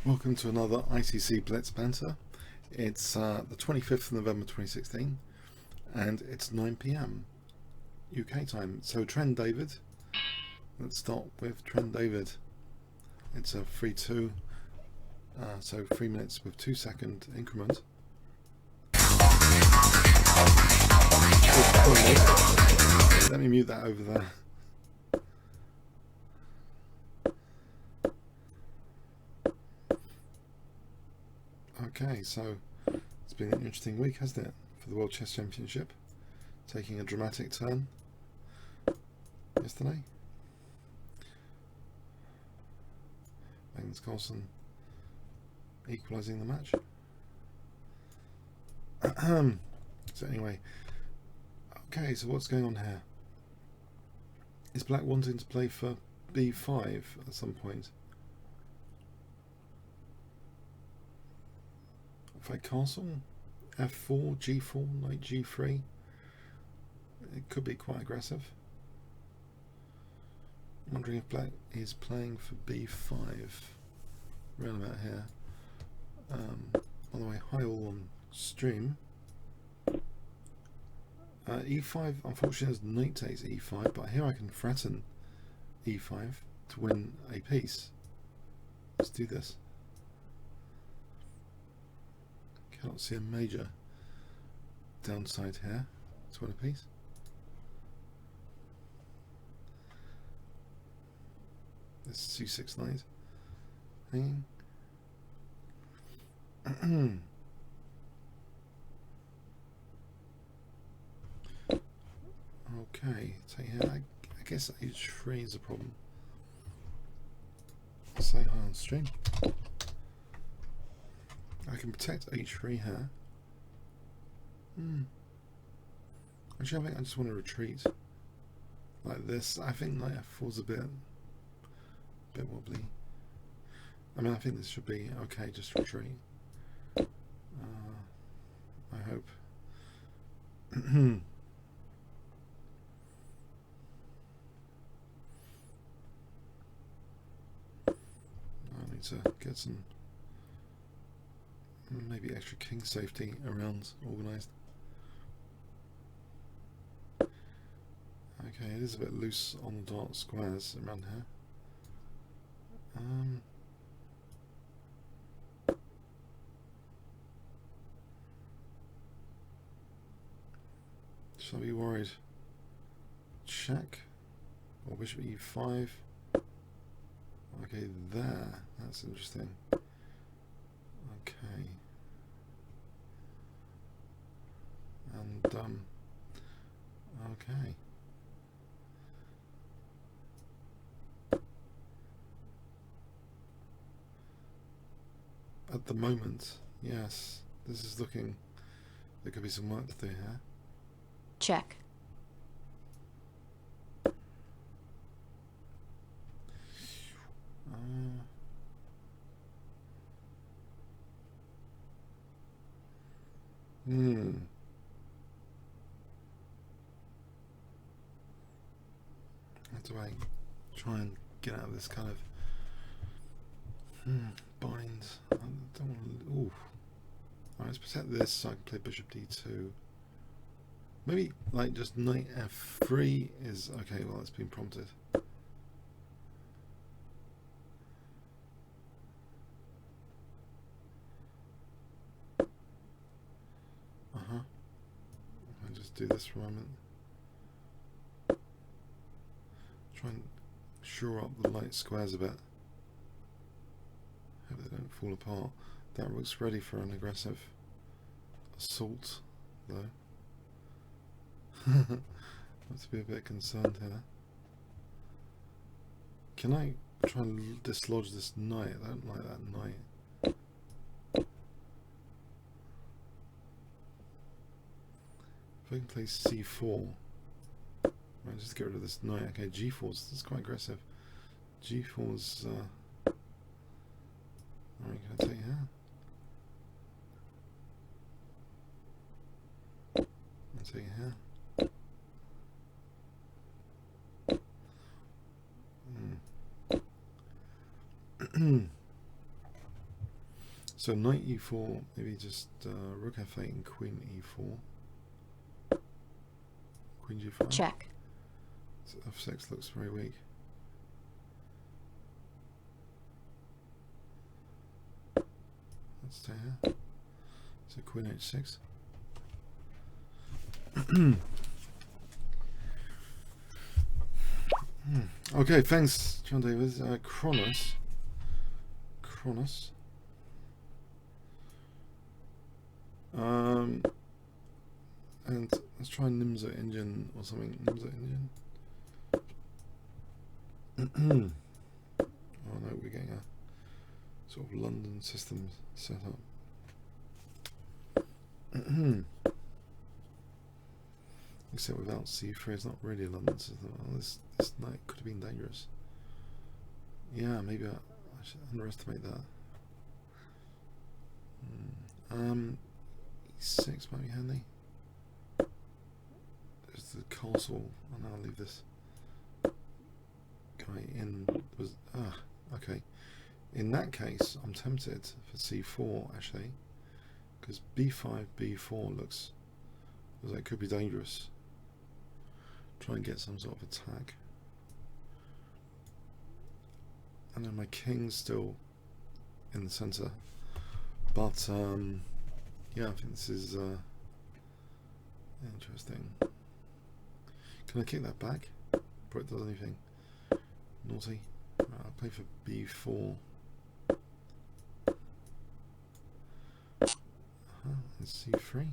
Welcome to another ICC Blitz Banter. It's the 25th of November 2016 and it's 9 PM UK time. So Trend David, let's start with Trend David. It's a 3-2, so 3 minutes with 2-second increment. Let me mute that over there. Okay, so it's been an interesting week, hasn't it, for the World Chess Championship, taking a dramatic turn yesterday. Magnus Carlsen equalising the match. So anyway, okay, so what's going on here? Is Black wanting to play for b5 at some point? If castle, f4, g4, knight g3, it could be quite aggressive. I'm wondering if Black is playing for b5, around about here. By the way, hi all on stream. e5, unfortunately, as knight takes e5, but here I can threaten e5 to win a piece. Let's do this. Cannot see a major downside here to win a piece. This c6 knight hanging. Okay, so yeah, I guess h3 is a problem. Say hi on stream. I can protect h3 here. Actually, I think I just want to retreat like this. I think knight f4 is a bit wobbly. I mean, I think this should be okay. Just retreat. I hope. I need to get some. Maybe extra king safety around organised. Okay, it is a bit loose on the dark squares around here. Shall I be worried? Check or bishop e5. Okay, there. That's interesting. Okay. And okay. At the moment, yes, this is looking. There could be some work to do here. Check. How do I try and get out of this kind of bind? I don't want to. Ooh. Alright, let's protect this so I can play bishop d2. Maybe like just knight f3 is okay. Well, it's been prompted. I'll just do this for a moment. Try and shore up the light squares a bit. Hope they don't fall apart. That rook's ready for an aggressive assault, though. Have to be a bit concerned here. Can I try and dislodge this knight? I don't like that knight. If I can play c4, right, just get rid of this knight. Okay, g4's, this is quite aggressive. g4's, alright, can I take here? I'll take here. So knight e4, maybe just rook f8 and queen e4. Queen g5. Check. So f6 looks very weak. Let's stay here. So queen h6. Okay, thanks, John Davis. Kronos. And let's try Nimzo engine or something. Nimzo engine. Oh no, we're getting a sort of London system set up. Except without C3, it's not really a London system. Oh, this knight could have been dangerous. Yeah, maybe I should underestimate that. E6 might be handy. There's the castle. Oh no, I'll leave this guy in. Okay. In that case, I'm tempted for C4 actually, because B5, B4 looks like it could be dangerous. Try and get some sort of attack. And then my king's still in the center, but yeah, I think this is interesting. Can I kick that back before it does anything naughty? Right, I'll play for B4. And C3.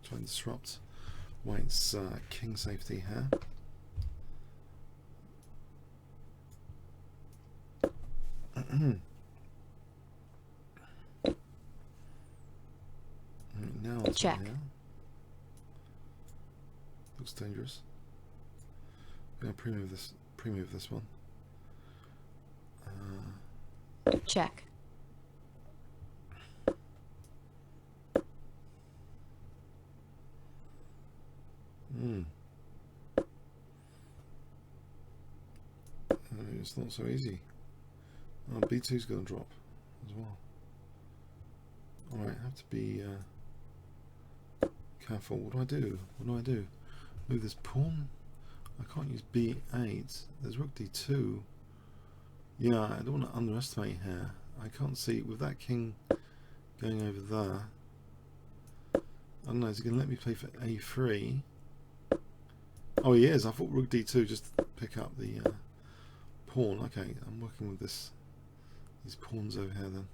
Try and disrupt White's king safety here. Now check. Looks dangerous. I'm gonna pre-move this one. Check. It's not so easy. Oh, B2's going to drop as well. Alright, I have to be careful. What do I do? Move this pawn? I can't use B8. There's rook D2. Yeah, I don't want to underestimate here. I can't see with that king going over there. I don't know, is he going to let me play for A3? Oh, he is. I thought rook D2 just to pick up the pawn. Okay, I'm working with these pawns over here then.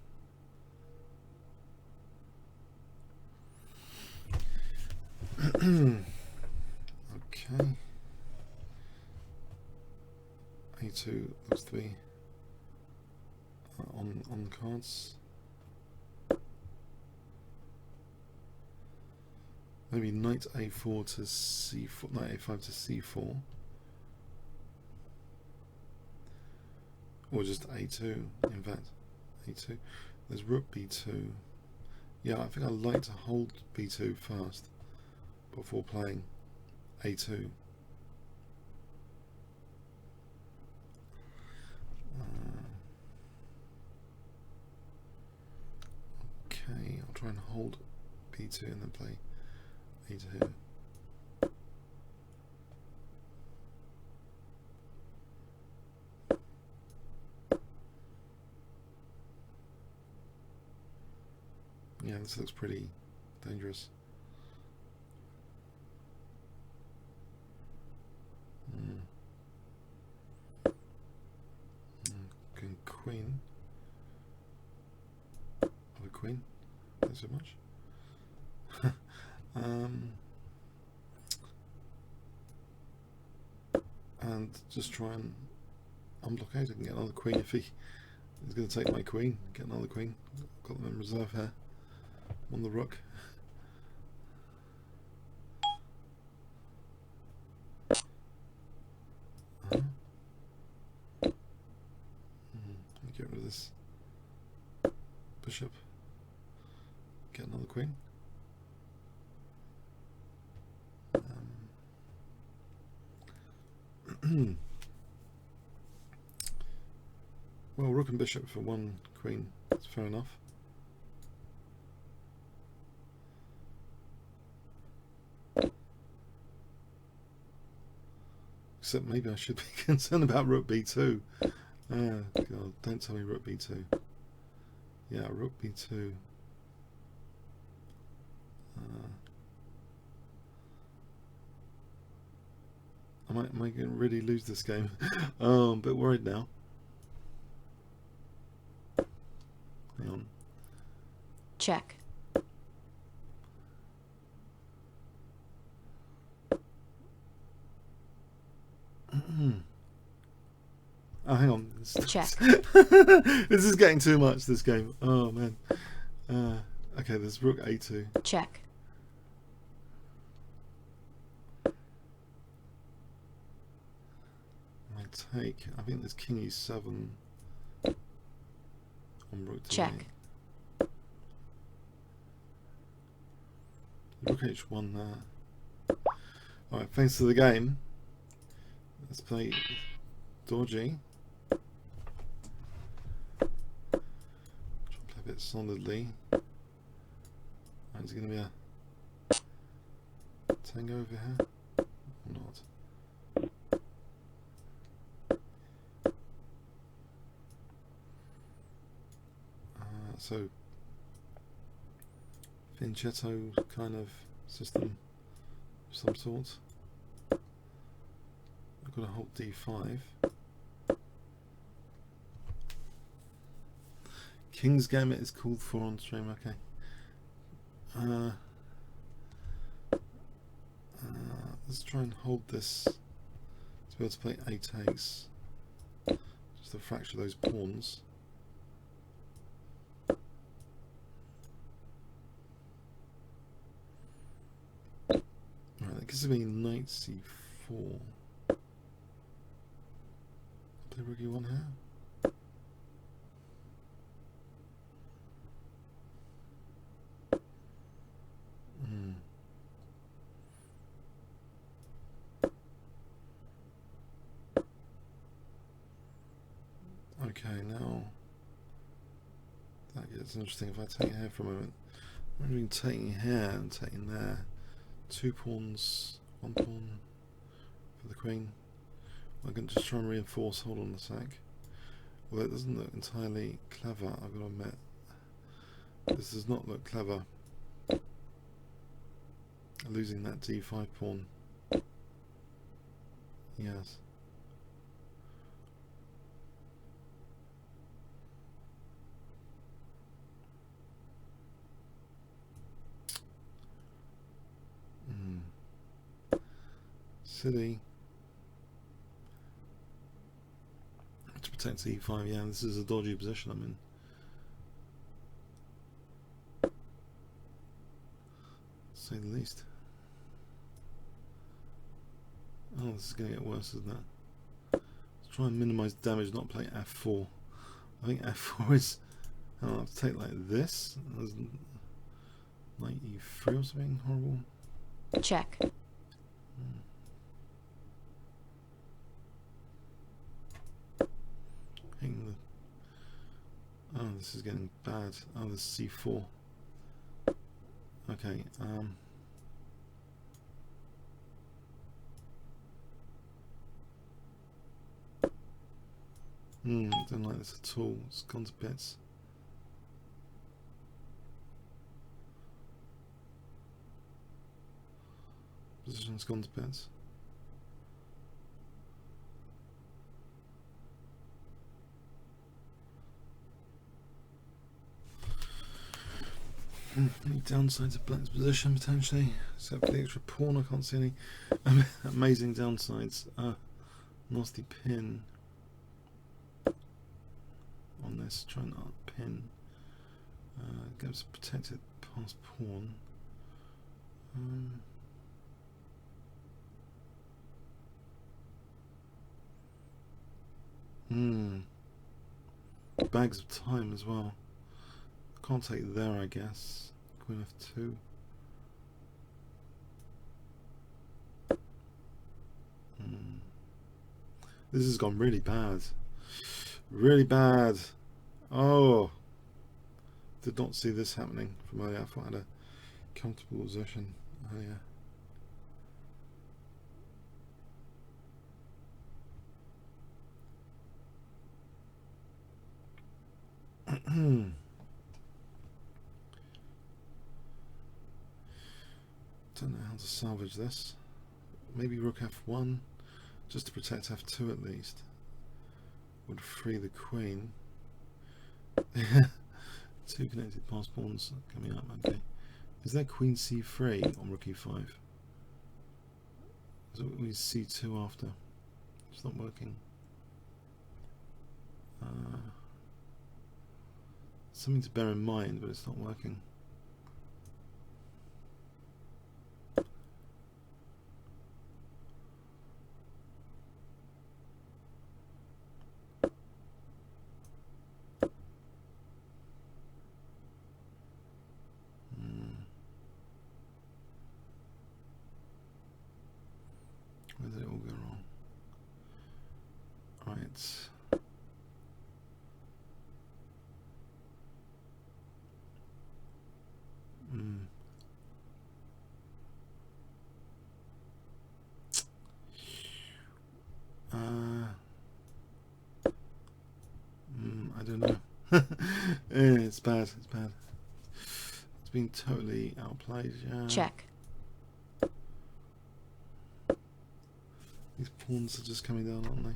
Okay. A2 looks to be on the cards. Maybe knight A4 to C4, knight A5 to C4. Or just A2, in fact. A2. There's rook B2. Yeah, I think I'd like to hold B2 first before playing A2. Okay, I'll try and hold B2 and then play A2. Yeah, this looks pretty dangerous. Queen. Of a queen. Not so much. And just try and unblockade. I can get another queen if he is going to take my queen. Get another queen. Got them in reserve here. On the rook. Get rid of this bishop. Get another queen. Well, rook and bishop for one queen. That's fair enough. Except maybe I should be concerned about rook b2. Oh god, don't tell me rook b2. Yeah, rook b2. I might really lose this game. Oh, I'm a bit worried now. Hang on. Check. Oh, hang on. Check. This is getting too much, this game. Oh, man. Okay, there's rook a2. Check. I take. I think there's king e7 on rook to Check. rook h1 there. Alright, thanks to the game. Let's play dodgy. Try to play a bit solidly. Is it going to be a tango over here? Or not? So Fianchetto kind of system of some sort. I've got to hold d5. King's Gambit is called for on stream, okay. Let's try and hold this to be able to play a takes. Just to fracture those pawns. Right, that gives me knight c4. Play rook e1 here. Okay, now that gets interesting. If I take here for a moment, I'm doing taking here and taking there. 2 pawns, 1 pawn for the queen. I'm going to just try and reinforce. Hold on a sec. Although it doesn't look entirely clever, I've got to admit. This does not look clever. Losing that d5 pawn. Yes. Silly. To protect e5, yeah, this is a dodgy position I'm in. To say the least. Oh, this is going to get worse, isn't it? Let's try and minimize damage, not play f4. I think f4 is... I'll have to take like this. There's knight e3 or something horrible. Check. Oh, this is getting bad. Oh, this is c4. Okay, don't like this at all. It's gone to bits. Position's gone to bits. Any downsides of Black's position potentially, except for the extra pawn. I can't see any amazing downsides. Nasty pin on this, try and pin. Gives a protected pass pawn. Bags of time as well. Can't take there, I guess. Queen f2. This has gone really bad. Really bad. Oh, did not see this happening from earlier. I thought I had a comfortable position earlier. Don't know how to salvage this. Maybe rook f1, just to protect f2 at least. Would free the queen. Two connected pass pawns coming up. Okay. Is there queen c3 on rook e5? Is it c2 after? It's not working. Something to bear in mind, but it's not working. Where did it all go wrong? Right. I don't know. It's bad. It's bad. It's been totally outplayed. Yeah. Check. These pawns are just coming down, aren't they?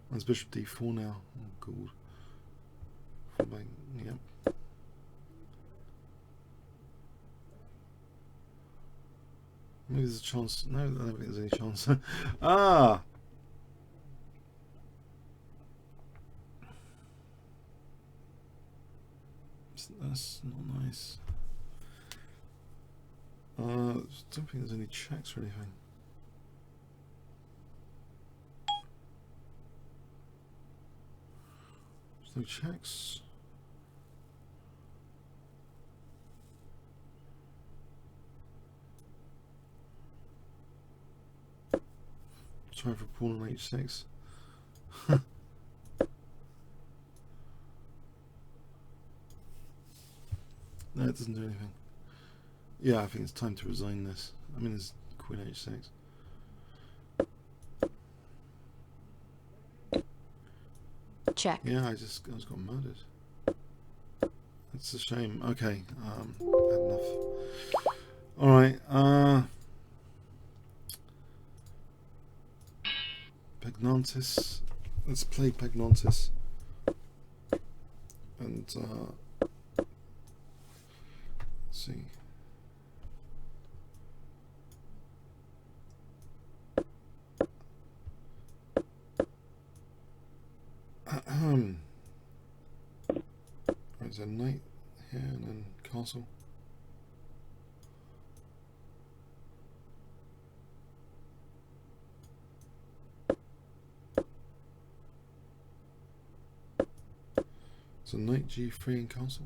There's bishop d4 now. Oh god. Yep. Maybe there's a chance. No, I don't think there's any chance. Ah! That's not nice. I don't think there's any checks or anything. There's no checks. Try for pawn on h6. No, it doesn't do anything. Yeah, I think it's time to resign this. I mean, there's queen h6. Check. Yeah, I just got murdered. That's a shame. Okay, had enough. All right. Pagnantis. Let's play Pagnantis. And let's see. There's a knight here and then castle. So knight g3 and castle.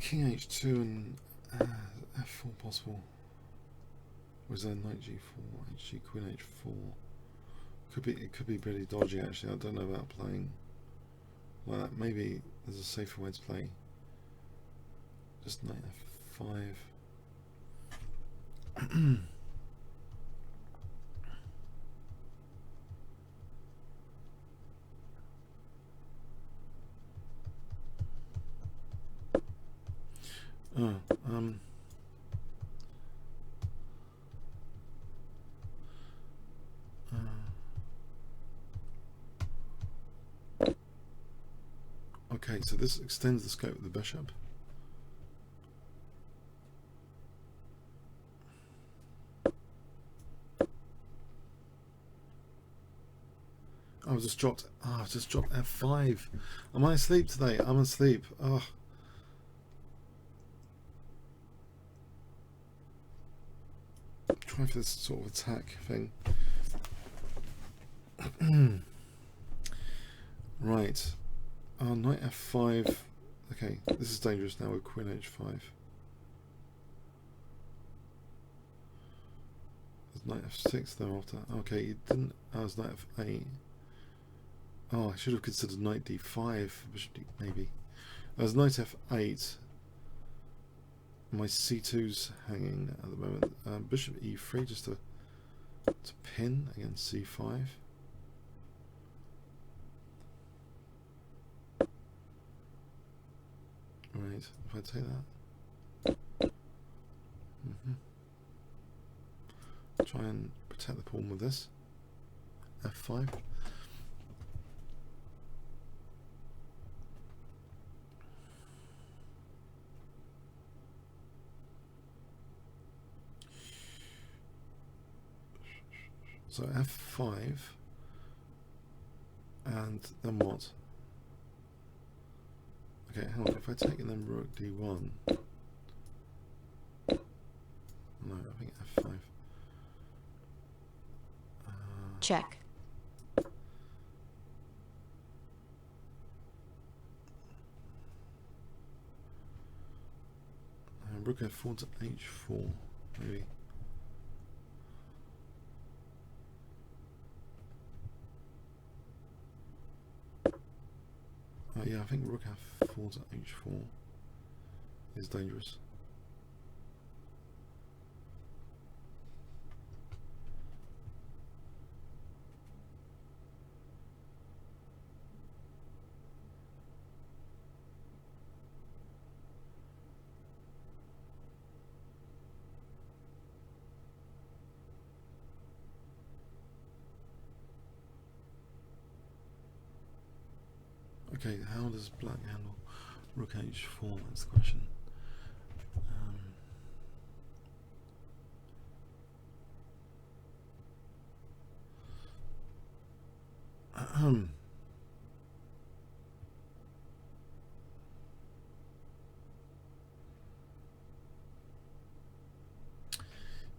King h2 and f4 possible. Was there knight g4, hg, queen h4? It could be pretty dodgy actually. I don't know about playing like that. Maybe there's a safer way to play. Just knight f5. Okay, so this extends the scope of the bishop. I've just dropped f5. Am I asleep today? I'm asleep. Oh. try for this sort of attack thing. Right. Knight f5. Okay, this is dangerous now with queen h5. There's knight f6 thereafter. Okay, you didn't. Oh, it's knight f8. Oh, I should have considered knight d5. Bishop d, maybe. There's knight f8. My c2's hanging at the moment. Bishop e3 just to pin against c5. Right, if I take that. Try and protect the pawn with this. f5. So f5, and then what? Okay, hang on, if I take and then rook d1. No, I think f5. Check. Rook f4 to h4, maybe. Yeah, I think rook f4 to h4 is dangerous. Okay, how does black handle rook h4? That's the question.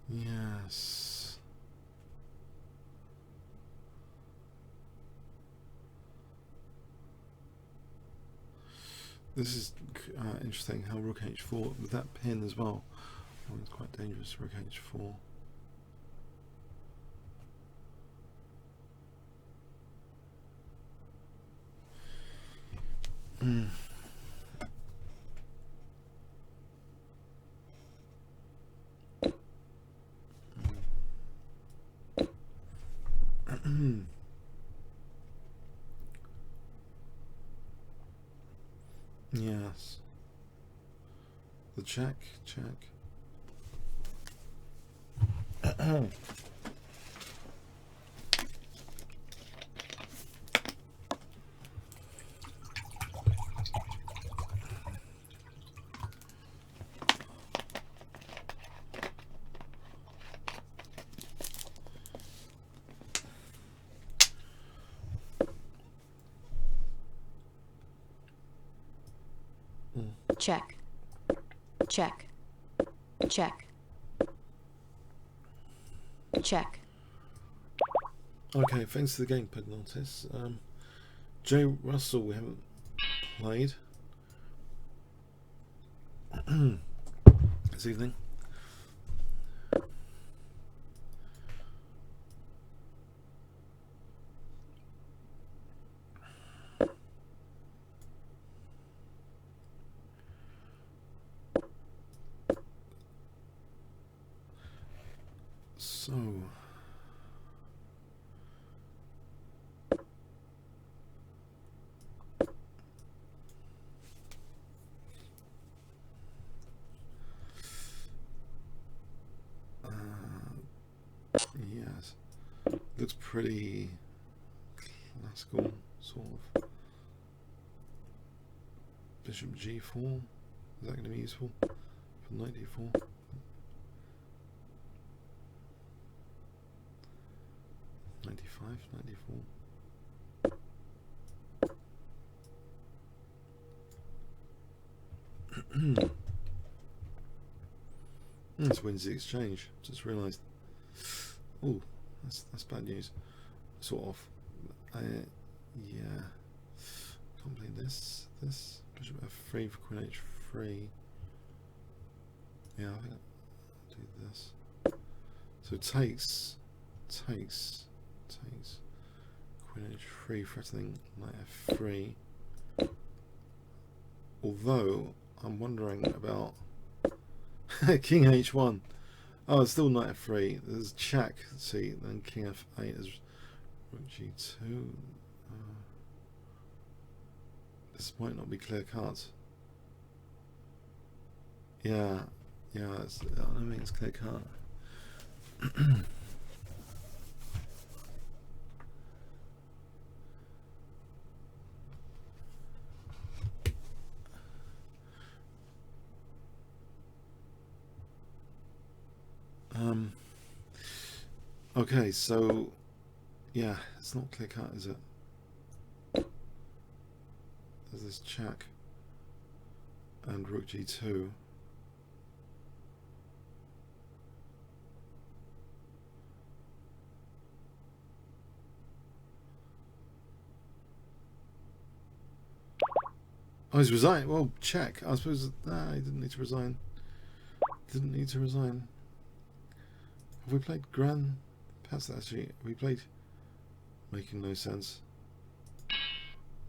Yes. This is interesting, how rook h4 with that pin as well. Oh, it's quite dangerous, rook h4. Yes. The check. Check. Check. Check. Check. Okay, thanks to the gamepad notice. Jay Russell, we haven't played this evening. So yes, looks pretty classical, sort of. Bishop g4, is that going to be useful for knight d4? Knight d5, knight d4. This wins the exchange, just realised. Oh, that's bad news. Sort of. Yeah. Can't play this. Bishop f3 for queen h3. Yeah, I think I'll do this. So takes. Queen h3 threatening knight f3. Although I'm wondering about king h1. Oh, it's still knight f3. There's check. See, then king f8 is rook g2. This might not be clear cut. Yeah, I don't think it's clear cut. Okay, so yeah, it's not clear cut, is it? There's this check and rook g2. Oh, he's resigned. Well, check. I suppose. Nah, he didn't need to resign. Have we played Grand? Past that actually. We played. Making no sense.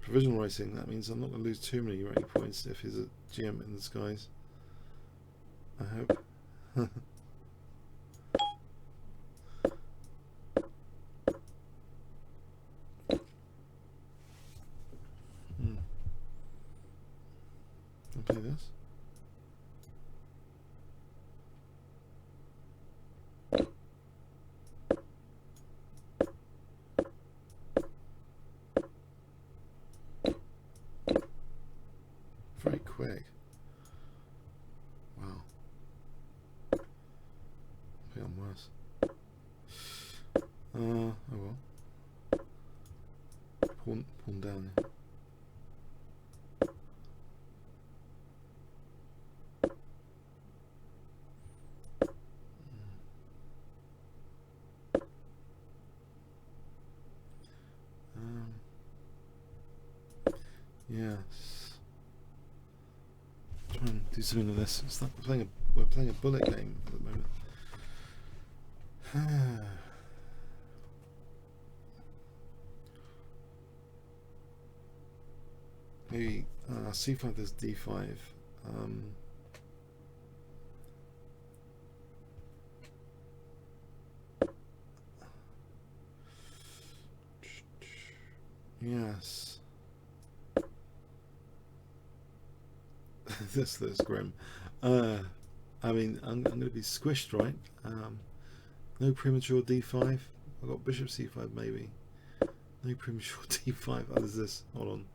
Provisional racing. That means I'm not going to lose too many rating points if he's a GM in the skies. I hope. I'll play this. Very quick. Wow. I think I'm worse. Oh well. Pawn down. Yes. Try and do something with this. It's not we're playing a bullet game at the moment. Maybe c5 there's d5. Yes. This looks grim. I mean, I'm going to be squished, right? No premature d5. I've got bishop c5 maybe. No premature d5. Oh, there's this. Hold on.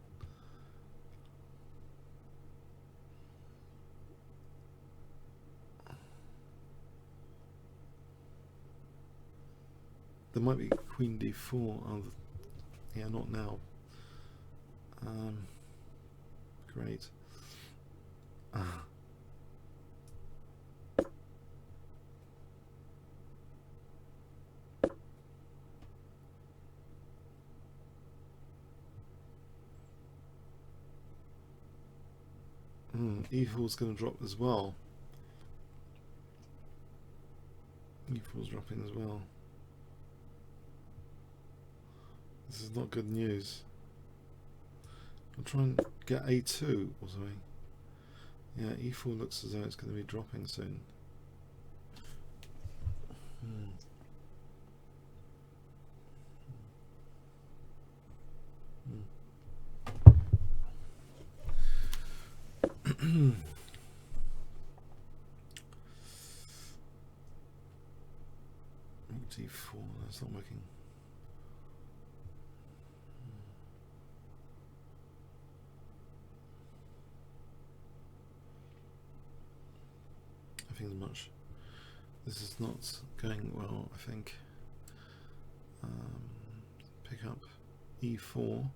There might be queen d4. Oh, yeah, not now. Great. E4 is going to drop as well. E4 is dropping as well. This is not good news. I'll try and get A2 or something. Yeah, E4 looks as though it's going to be dropping soon. D4, that's not working. I think much. This is not going well. I think. Pick up E4.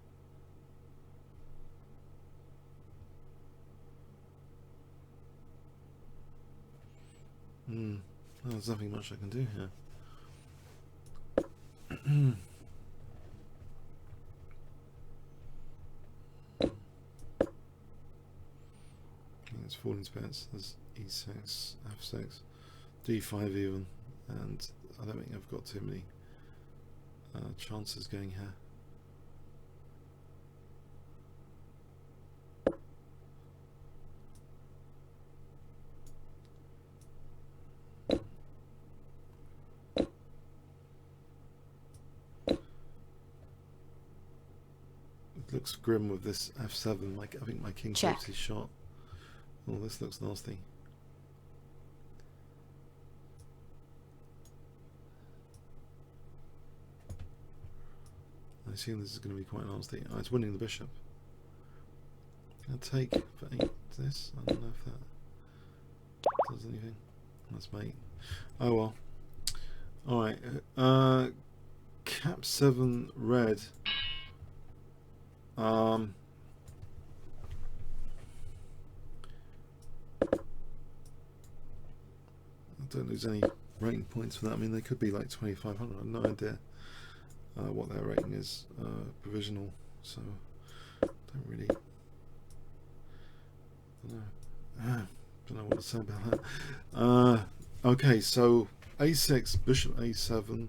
There's nothing much I can do here. It's falling spats. There's e6, f6, d5 even, and I don't think I've got too many chances going here. It looks grim with this f7. I think my king takes his shot. Oh, this looks nasty. I assume this is going to be quite nasty. Oh, it's winning the bishop. Can I take for 8 this? I don't know if that does anything. That's mate. Oh well. Alright. Cap 7 red. Don't lose any rating points for that. I mean, they could be like 2,500. I have no idea what their rating is. Provisional, so don't really don't know what to say about that. Okay, so a6, bishop a7.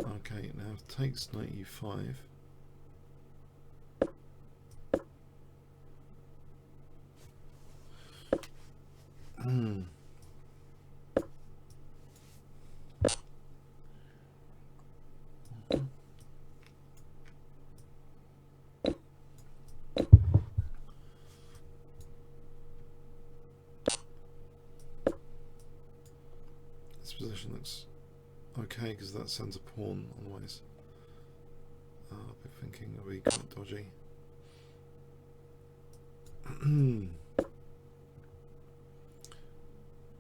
Okay, now takes knight e5. This position looks okay because that sends a pawn always. I'll be thinking it'll be quite dodgy.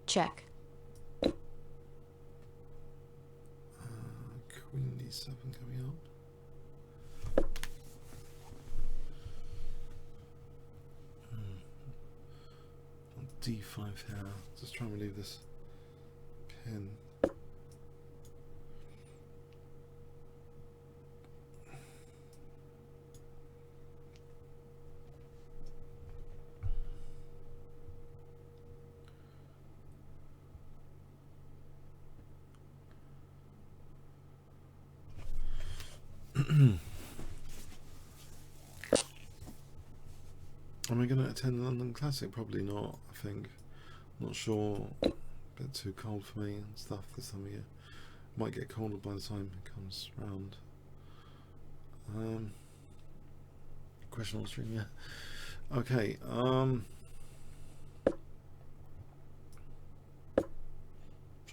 Check. Queen d7 coming up. D5 here. Just try and relieve this pin. Am I going to attend the London Classic? Probably not, I think. Not sure. A bit too cold for me and stuff this time of year. Might get colder by the time it comes round. Question on stream, yeah. Okay, try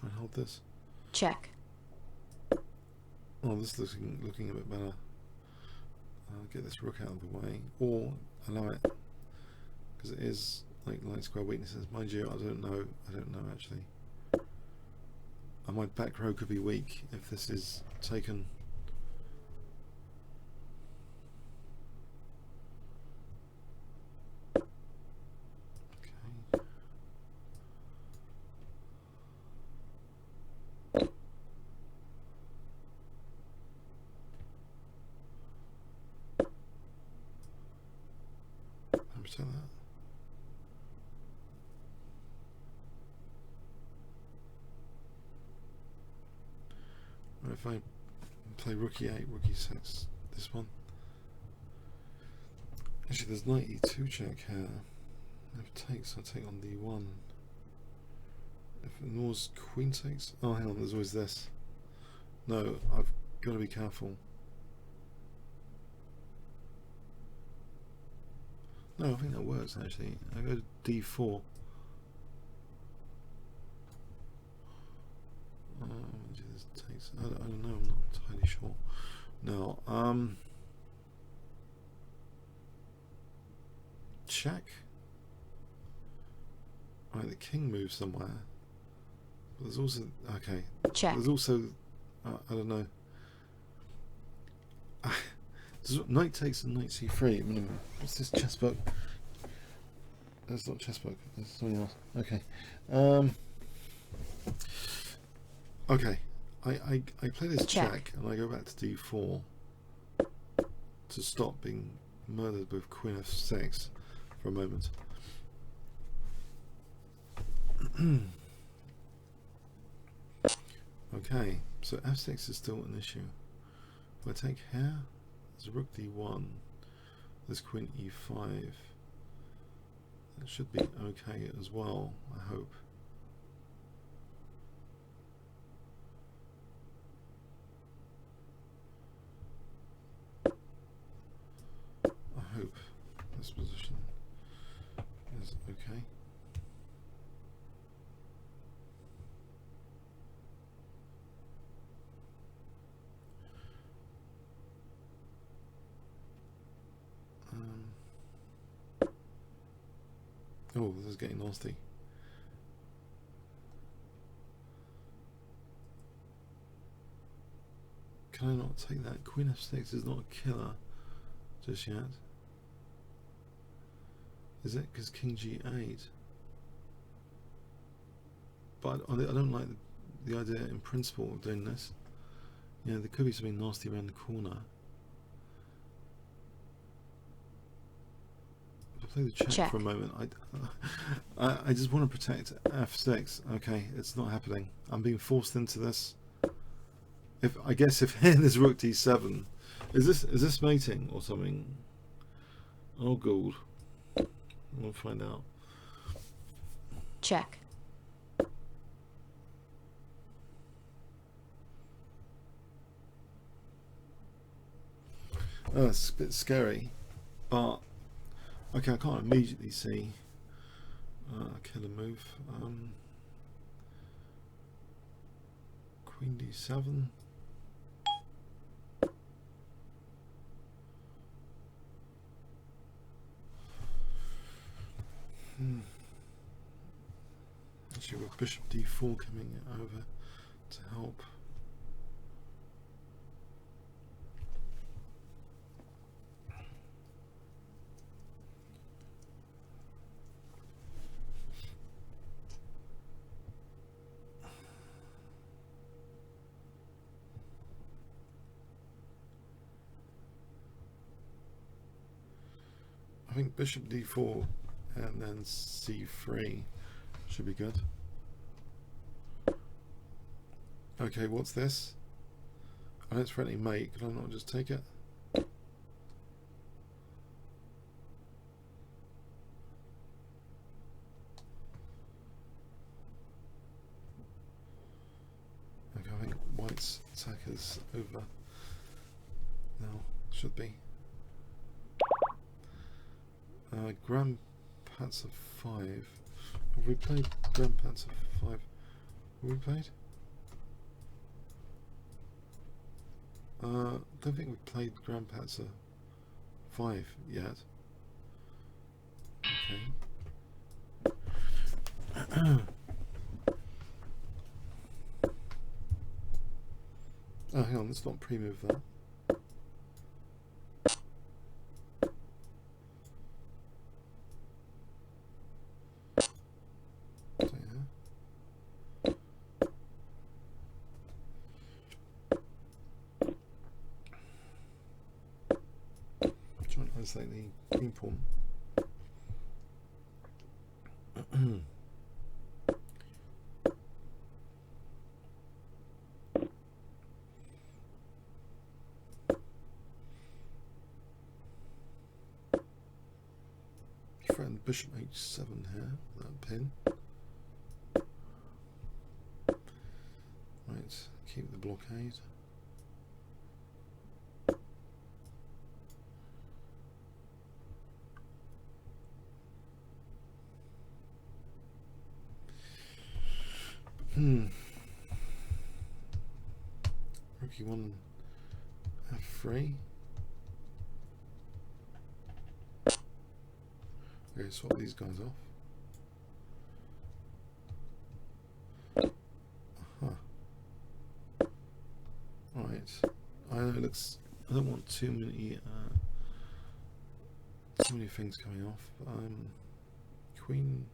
and hold this. Check. Oh, this is looking a bit better. Get this rook out of the way, or allow it, because it is like light square weaknesses. Mind you, I don't know actually. My back row could be weak if this is taken. That. Right, if I play rook e8, rook e6, this one. Actually, there's knight e2 check here. If it takes, I take on d1. If it ignores queen takes, oh hang on, there's always this. No, I've got to be careful. No, I think that works actually. I go to d4. This takes. I don't know. I'm not entirely sure. Now, check. Right, the king moves somewhere. But there's also okay. Check. There's also I don't know. Knight takes and knight c3. What's this chess book? That's not chessbook. That's something else. Okay. Okay. I play this check and I go back to d4 to stop being murdered with queen f6 for a moment. Okay, so f6 is still an issue. If I take here, there's rook d1, there's queen e5. That should be okay as well, I hope. I hope this position is okay. Oh, this is getting nasty. Can I not take that? Queen f6 is not a killer just yet. Is it? Because king g8. But I don't like the idea in principle of doing this. You know, there could be something nasty around the corner. If I play the check for a moment, I just want to protect f6. Okay, it's not happening. I'm being forced into this. I guess if here there's rook d7, is this mating or something? Oh god, we'll find out. Check. Oh, it's a bit scary, but okay, I can't immediately see a killer move. Queen d7. Actually, with bishop d4 coming over to help. I think bishop d4 and then c3 should be good. Okay, what's this? Oh, it's threatening mate. Could I not just take it? Okay, I think white's attack is over now. Should be. Grand Panzer 5. Have we played Grand Panzer 5? Have we played? Don't think we've played Grand Panzer 5 yet. Okay. Oh, hang on, let's not pre-move that. Like the green pawn. Threaten bishop h7 here, that pin. Right, keep the blockade. Rookie 1 f3. Okay, swap these guys off. Alright. I know it looks, I don't want too many things coming off. queen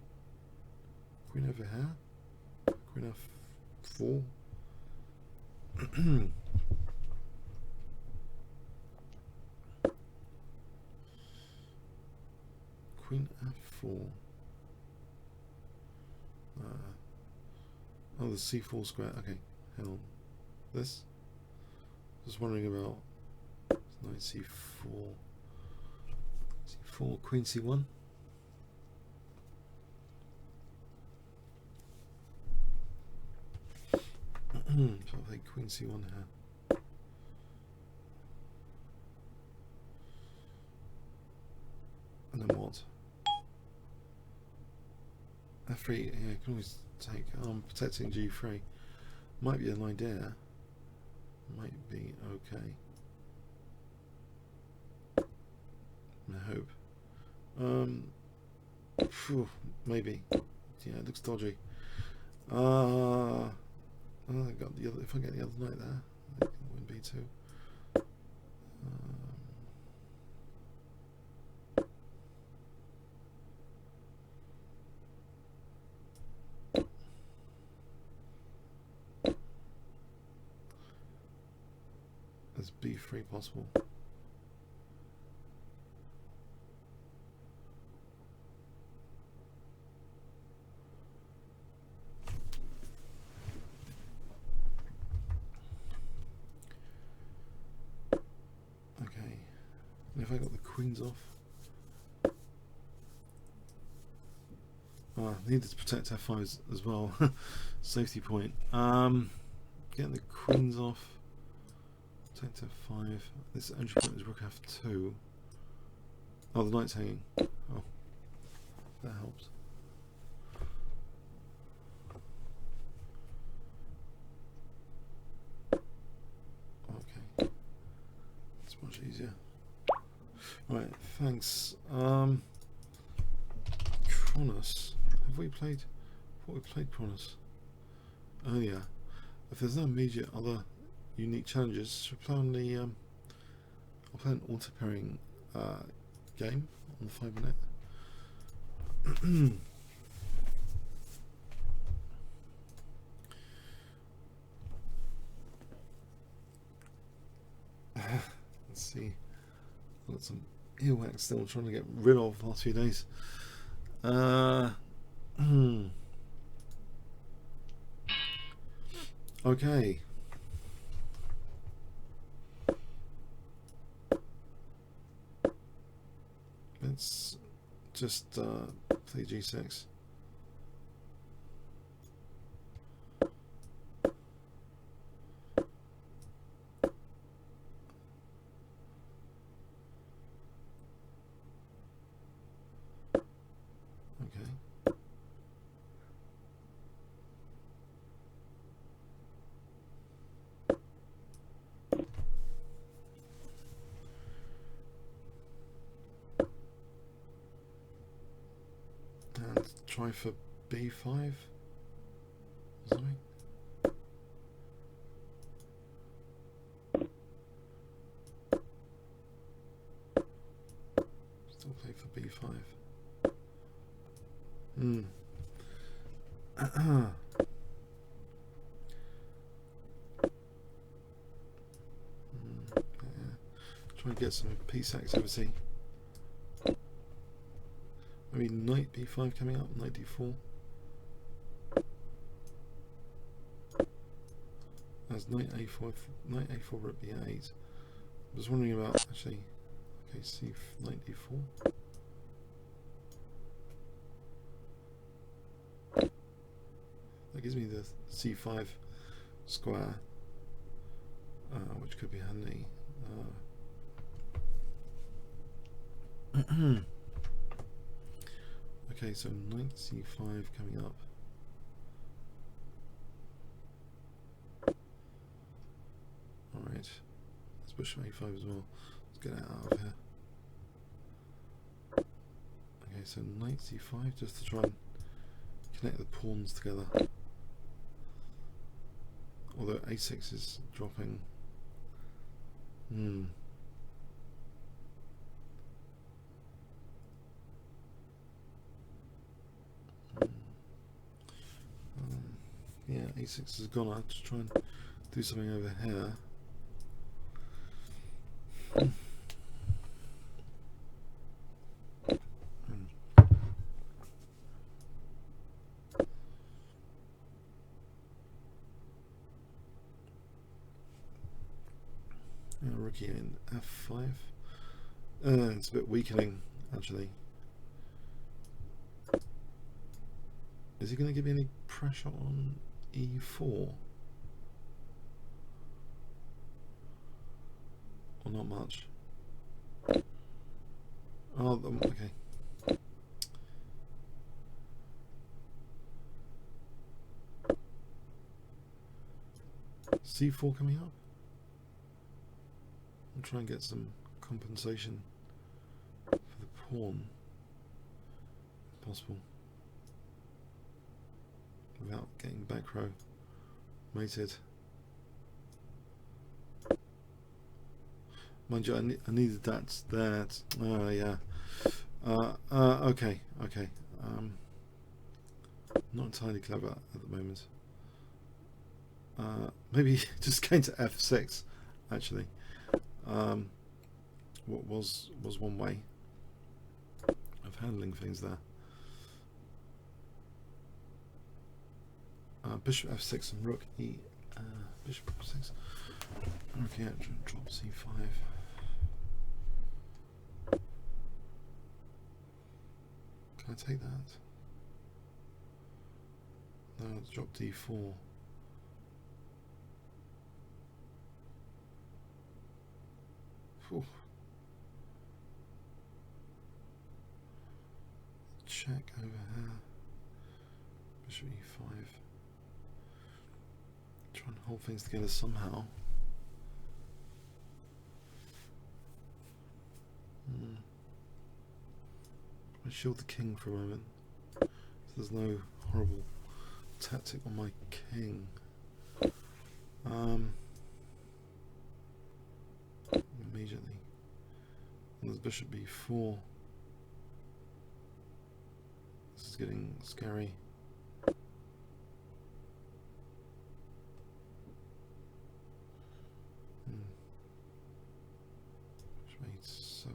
over here, queen f4. Queen f4. Oh, the c4 square. Okay, hang on. This. Just wondering about knight c4. C4, queen c1. So I'll take queen c1 here. And then what? f3, yeah, I can always take, protecting g3. Might be an idea. Might be okay. I hope. Maybe. Yeah, it looks dodgy. I got the other. If I get the other knight there, it wouldn't be too. Is b3 possible? Okay, and if I got the queens off, I needed to protect f5 as well. Safety point. Getting the queens off. Protect f5. This entry point is rook f2. Oh, the knight's hanging. Oh, that helps. Okay, it's much easier. Right, thanks. Kronos. Have we played? I thought we played Kronos earlier. If there's no immediate other unique challenges, should play on the I'll play an auto pairing game on the 5-minute. Let's see. I've got some earwax still trying to get rid of the last few days. Okay. Let's just play g6. Okay. And try for b5 or something. Still play for b5. Yeah. Try and get some peace activity. Maybe knight b5 coming up, knight d4. That's knight a4, knight a4, rook b8. I was wondering about actually. Okay, c knight d4. That gives me the c5 square, which could be handy. Okay, so knight c5 coming up. Alright, let's push a5 as well. Let's get it out of here. Okay, so knight c5 just to try and connect the pawns together. Although a6 is dropping. a6 has gone. I have to try and do something over here. Rookie in f5. It's a bit weakening, actually. Is he going to give me any pressure on e4? Or not much? Oh, okay. c4 coming up? I'll try and get some compensation for the pawn, if possible, without getting back row mated. Mind you, I needed that there. Yeah. Okay. Not entirely clever at the moment. Maybe just going to f6, actually. What was one way of handling things there. Bishop f6 and rook e. Bishop f6. Okay, drop c5. Can I take that? No, let's drop d4. Whew. Check over here. Bishop e5. Try and hold things together somehow. I shield the king for a moment, so there's no horrible tactic on my king. Immediately. And there's bishop b4. This is getting scary. Bishop a7.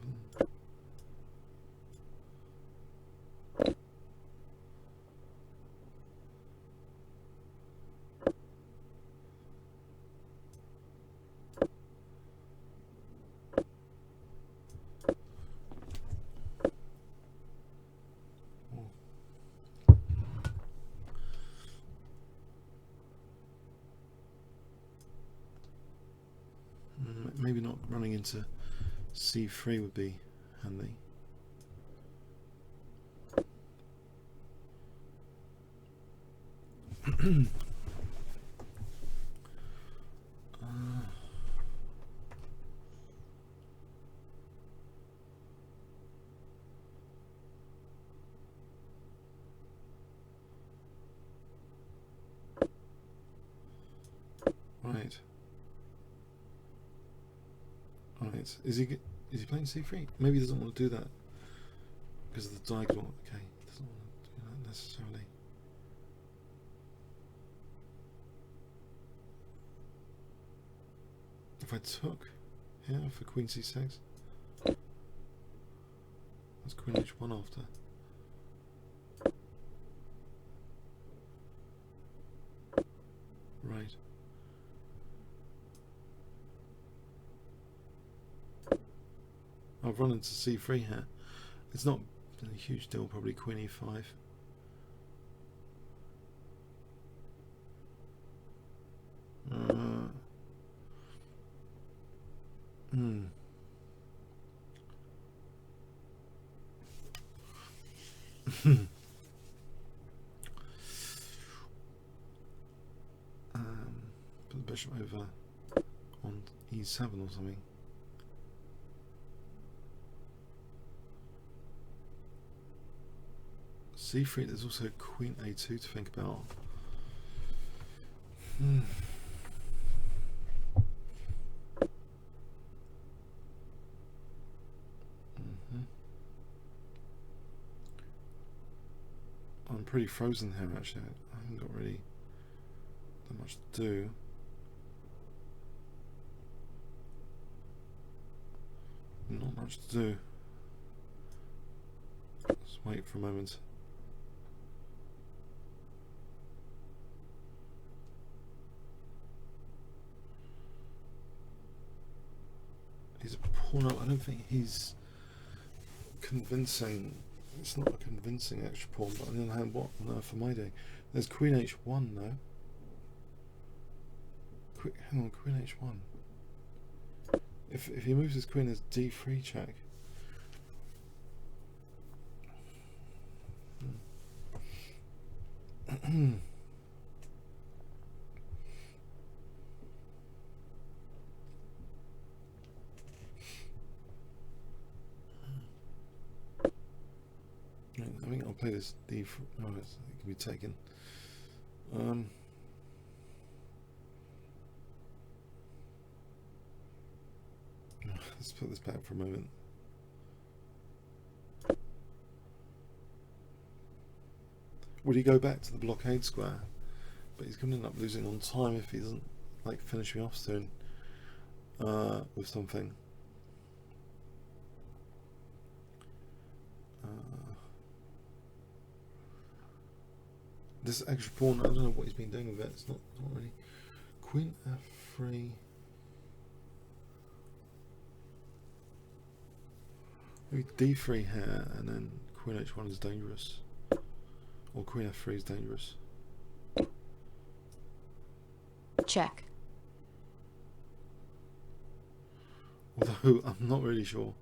Maybe not running into c3 would be handy. Right. Right. Is he playing c3? Maybe he doesn't want to do that because of the diagonal. Okay, he doesn't want to do that necessarily. If I took here for queen c6, that's queen h1 after. Right. I've run into c3 here. It's not a huge deal, probably queen e5. Put the bishop over on e7 or something. c3, there's also queen a2 to think about. I'm pretty frozen here actually. I haven't got really Not much to do. Not much to do. Let's wait for a moment. He's a pawn up. I don't think he's convincing. It's not a convincing extra pawn, but on the other hand, what on earth am I doing? There's Queen H1 though. Hang on, Queen H1. If he moves his queen as D3 check. I think I'll play this D4. Oh, it can be taken. Let's put this back for a moment. Would he go back to the blockade square? But he's going to end up losing on time if he doesn't like finish me off soon with something. This extra pawn, I don't know what he's been doing with it. It's not really. Queen F3. Maybe D3 here, and then Queen H1 is dangerous. Or Queen F3 is dangerous. Check. Although I'm not really sure,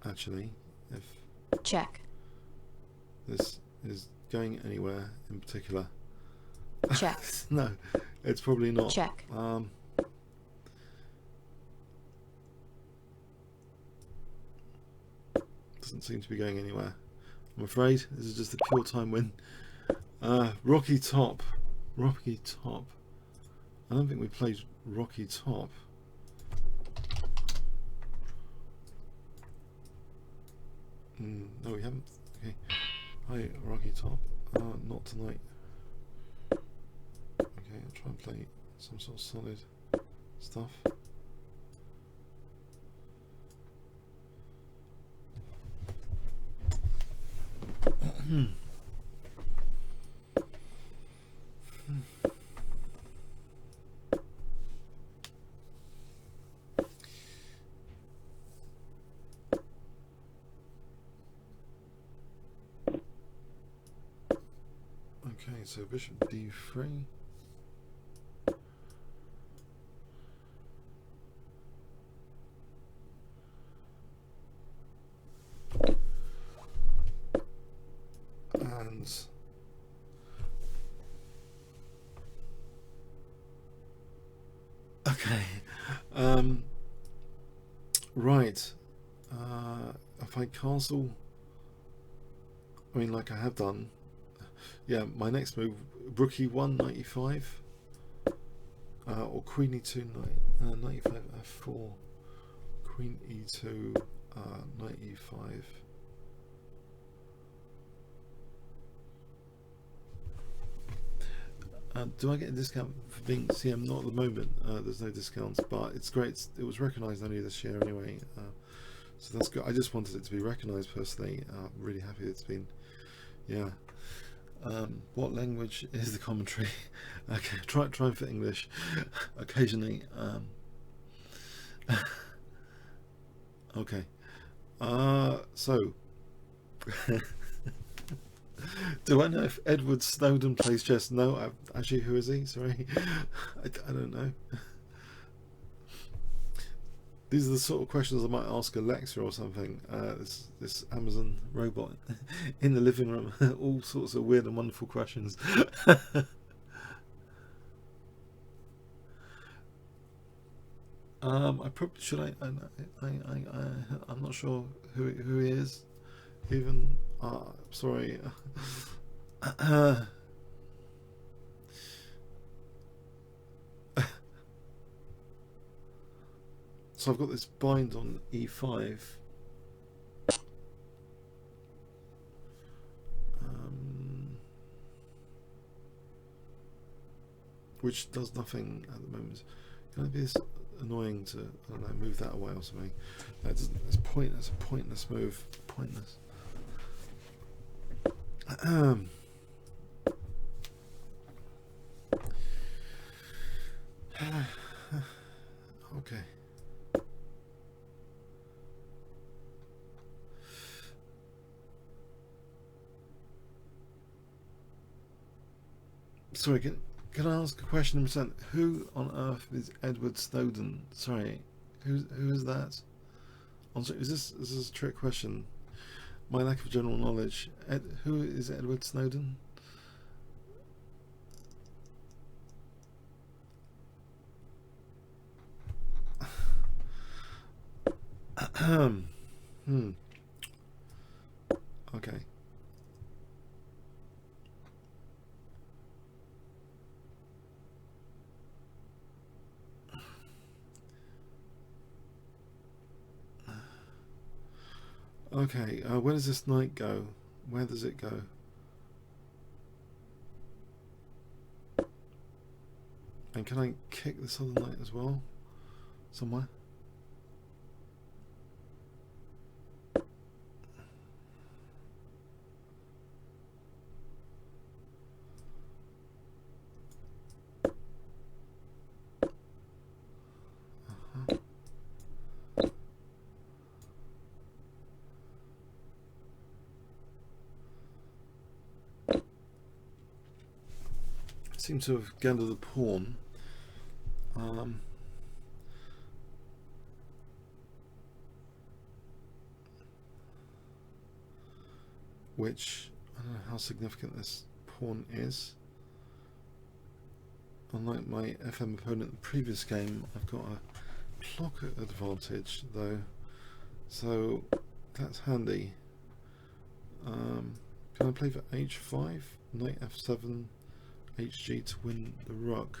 actually, if Check. this is going anywhere in particular. Check. No, it's probably not. Check. Doesn't seem to be going anywhere. I'm afraid this is just a pure time win. Rocky top. Rocky top. I don't think we played Rocky top. No, we haven't. Okay. Hi, Rocky top. Not tonight. Okay, I'll try and play some sort of solid stuff. Okay, so bishop d3. And okay, right. If I castle, I mean, like I have done. Yeah, my next move, Rook E1, 95, or Queen E2, 95, F4, Queen E2, Knight E5. Do I get a discount for being CM? Not at the moment. There's no discounts, but it's great. It was recognised only this year anyway, so that's good. I just wanted it to be recognised personally. I'm really happy it's been. Yeah. What language is the commentary? Okay, try and fit English occasionally. Okay. So. Do I know if Edward Snowden plays chess? No, actually, who is he? Sorry, I don't know. These are the sort of questions I might ask Alexa or something. This Amazon robot in the living room. All sorts of weird and wonderful questions. I probably should. I'm not sure who he is. Even. Sorry. So I've got this bind on E5. which does nothing at the moment. Can it be this annoying to, I don't know, move that away or something? That's a pointless move. Pointless. Okay. Sorry, can I ask a question in percent? Who on earth is Edward Snowden? Sorry, who is that? Also, is this a trick question? My lack of general knowledge. Who is Edward Snowden? Okay. Okay, where does this knight go? Where does it go? And can I kick this other knight as well? Somewhere? Seem to have gathered the pawn. Which I don't know how significant this pawn is. Unlike my FM opponent in the previous game, I've got a clock advantage though, so that's handy. Can I play for h5, knight f7, hg to win the rook?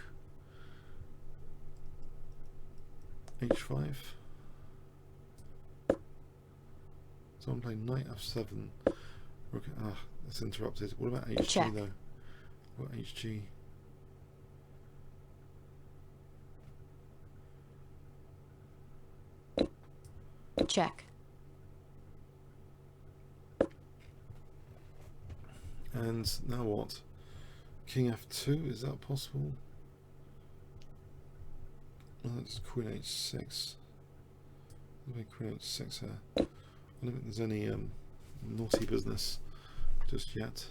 h5. So I'm playing knight f7. Rook. That's interrupted. What about hg Check. though? What hg? Check. And now what? King f2, is that possible? Oh, that's queen h6. Maybe queen h6 here. I don't think there's any naughty business just yet.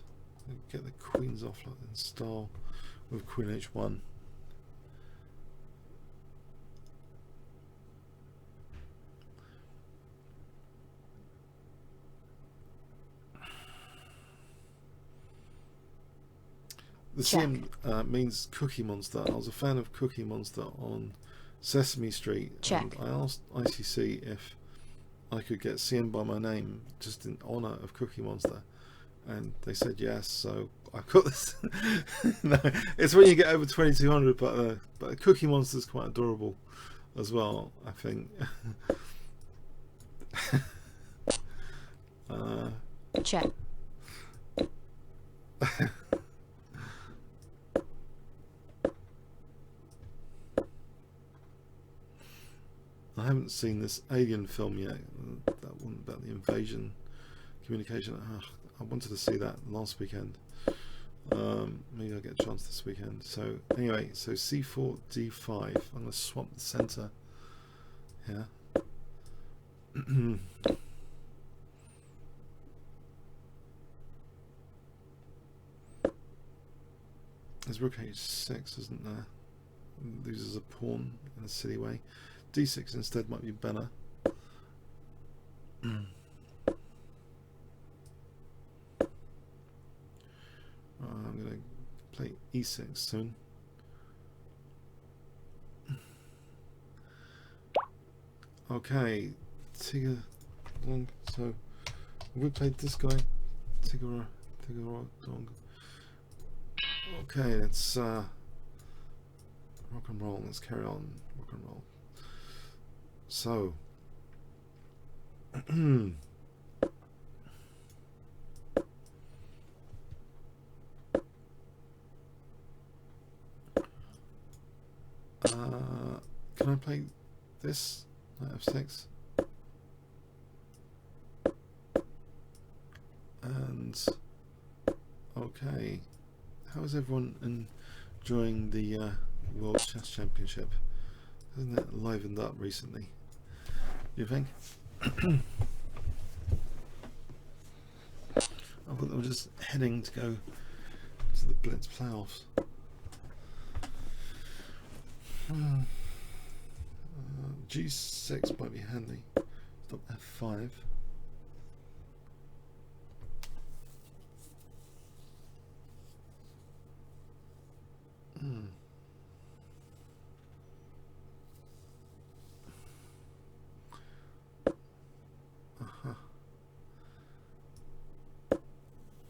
Get the queens off like in style with queen h1. The CM means Cookie Monster. I was a fan of Cookie Monster on Sesame Street. Check. And I asked ICC if I could get CM by my name just in honour of Cookie Monster, and they said yes. So I've got this. No, it's when you get over 2200, but Cookie Monster is quite adorable as well, I think. Check. I haven't seen this Alien film yet. That one about the invasion communication. I wanted to see that last weekend. Maybe I'll get a chance this weekend. So anyway, so c4, d5. I'm going to swap the center here. There's rook h6, isn't there? Loses a pawn in a silly way. d6 instead might be better. I'm going to play e6 soon. Okay, Tigger Dong. So we played this guy, Tigger Dong. Okay, let's rock and roll. Let's carry on. Rock and roll. So, can I play this? Knight f6. And okay, how is everyone enjoying the World Chess Championship? Hasn't it livened up recently? You think? I thought they were just heading to go to the Blitz playoffs. G6 might be handy. Stop F5.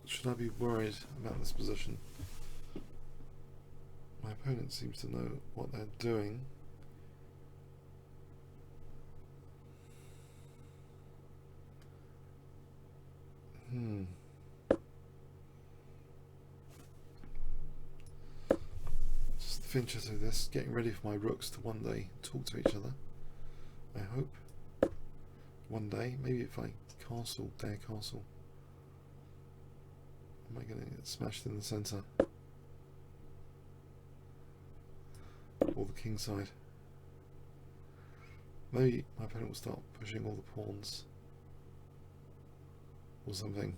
Should I be worried about this position? My opponent seems to know what they're doing. Just the features of this, getting ready for my rooks to one day talk to each other. I hope. One day, maybe if I castle, dare castle. Am I going to get smashed in the centre? Or the king side? Maybe my opponent will start pushing all the pawns. Or something.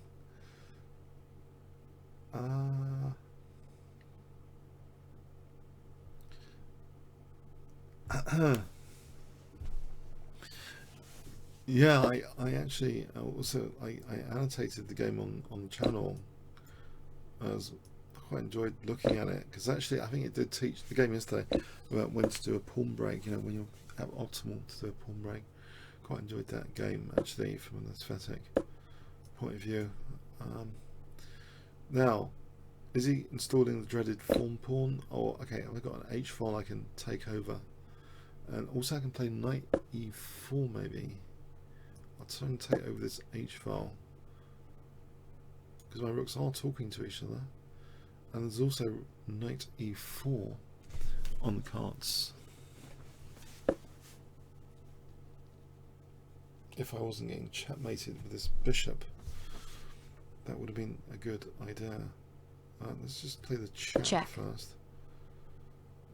Yeah, I actually also I annotated the game on the channel. I quite enjoyed looking at it because actually I think it did teach the game yesterday about when to do a pawn break. You know, when you're at optimal to do a pawn break. Quite enjoyed that game actually from an aesthetic point of view. Now, is he installing the dreaded form pawn? Or okay, I've got an H file I can take over, and also I can play knight E4 maybe. I'll try and take over this H file because my rooks are talking to each other, and there's also knight E4 on the cards. If I wasn't getting checkmated with this bishop, that would have been a good idea. Let's just play the check first,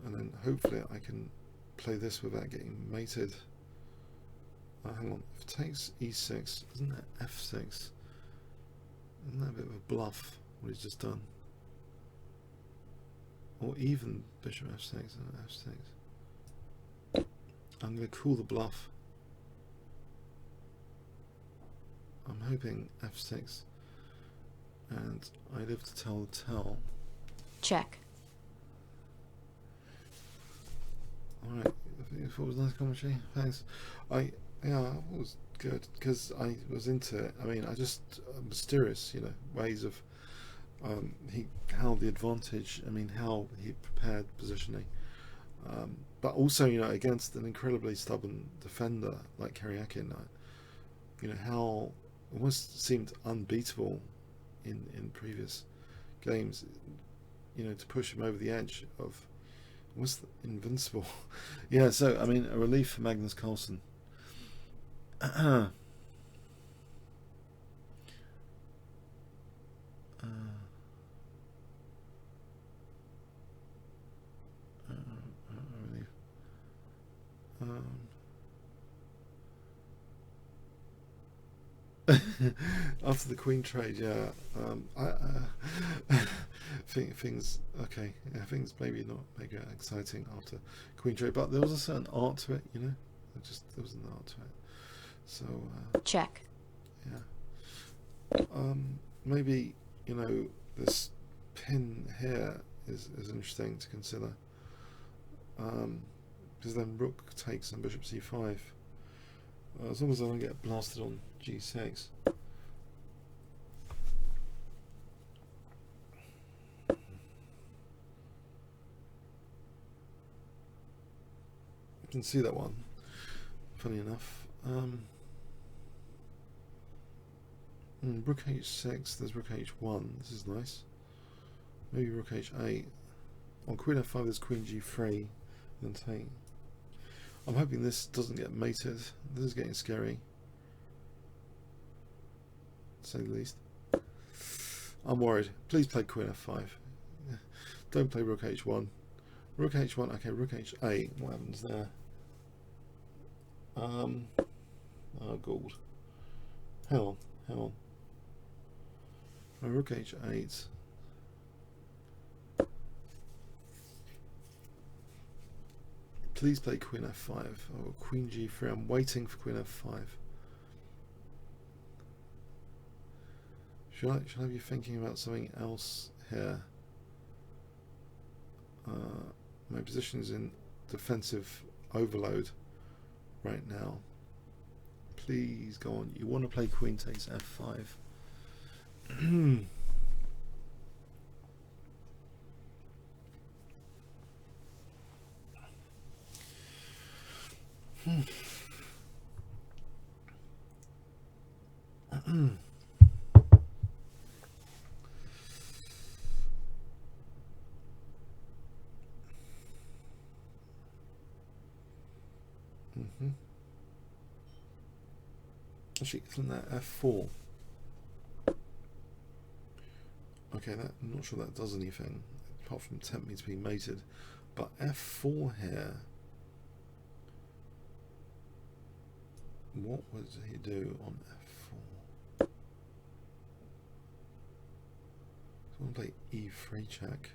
and then hopefully I can play this without getting mated. Hang on, if it takes E6, isn't that F6? Isn't that a bit of a bluff, what he's just done? Or even bishop F6 and F6. I'm going to call the bluff. I'm hoping F6, and I live to tell the tale. Check. Alright, if it was nice commentary, thanks. Yeah, it was good because I was into it. I mean, I just mysterious, you know, ways of how the advantage. I mean, how he prepared positioning, but also, you know, against an incredibly stubborn defender like Karyakin, you know, how almost seemed unbeatable in previous games. You know, to push him over the edge of almost invincible. Yeah, so I mean, a relief for Magnus Carlsen. Really. After the queen trade, yeah, things okay. Yeah, things maybe not mega exciting after queen trade, but there was a certain art to it, you know. There was an art to it. So check. Yeah. Maybe, you know, this pin here is interesting to consider. Because then rook takes on bishop c5. As long as I don't get blasted on g6. You can see that one, funny enough. Rook h6, there's rook h1, this is nice. Maybe rook h8. On queen f5 there's queen g3, then take. I'm hoping this doesn't get mated. This is getting scary, to say the least. I'm worried. Please play Queen F5. Don't play Rook H1. Rook H1. Okay, Rook H8. What happens there? Oh god. Hang on. Oh, Rook H8. Please play Queen F5. Oh, Queen G3. I'm waiting for Queen F5. Should I be thinking about something else here? My position is in defensive overload right now. Please go on. You want to play Queen takes F5. Actually, isn't that F4? Okay, I'm not sure that does anything apart from tempt me to be mated. But F4 here. What would he do on F4? I'm going to play E3 check.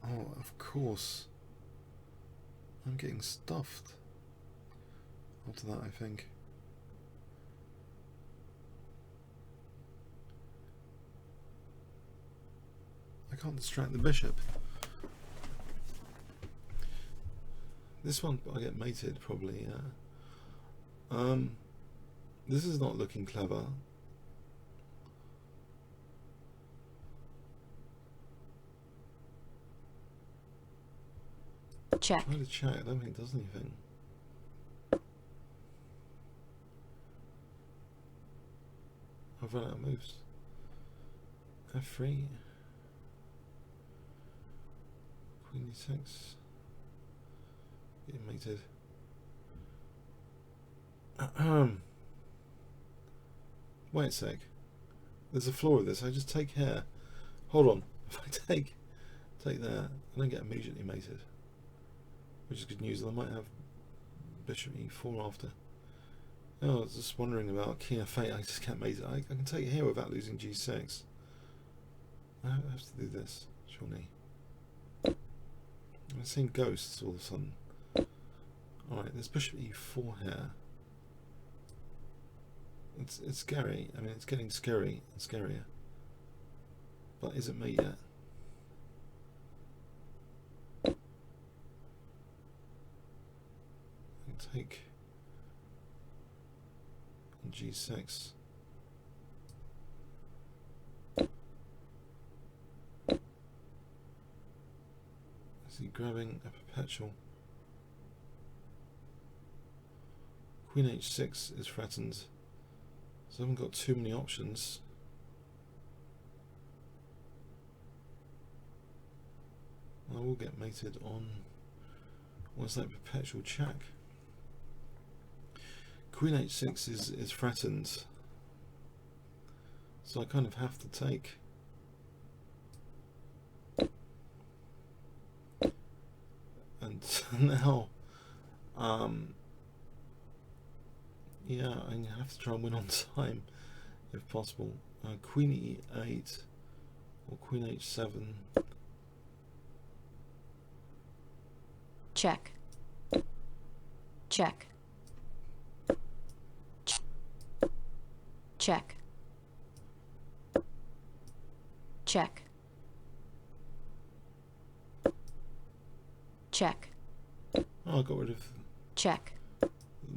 Oh, of course. I'm getting stuffed. After that, I think. I can't distract the bishop. This one I get mated probably, yeah. This is not looking clever. Check. Try to check, I don't think it does anything. I've run out of moves. F3. Queen E6. Getting mated. Wait a sec. There's a flaw of this. I just take here. Hold on. If I take there, I don't get immediately mated. Which is good news. I might have bishop E4 after. Oh, I was just wondering about king F8. I just can't mate it. I can take it here without losing G6. I have to do this, surely. I'm seeing ghosts all of a sudden. Alright, there's bishop E4 here. It's scary. I mean, it's getting scary and scarier. But is it mate yet? I take G6. Is he grabbing a perpetual? Queen H6 is threatened, so I haven't got too many options. I will get mated on what's that perpetual check. Queen H6 is threatened, so I kind of have to take. And now, yeah, I have to try and win on time, if possible. Queen E8 or Queen H7. Check. Check. Check. Check. Check. Oh, I got rid of Check.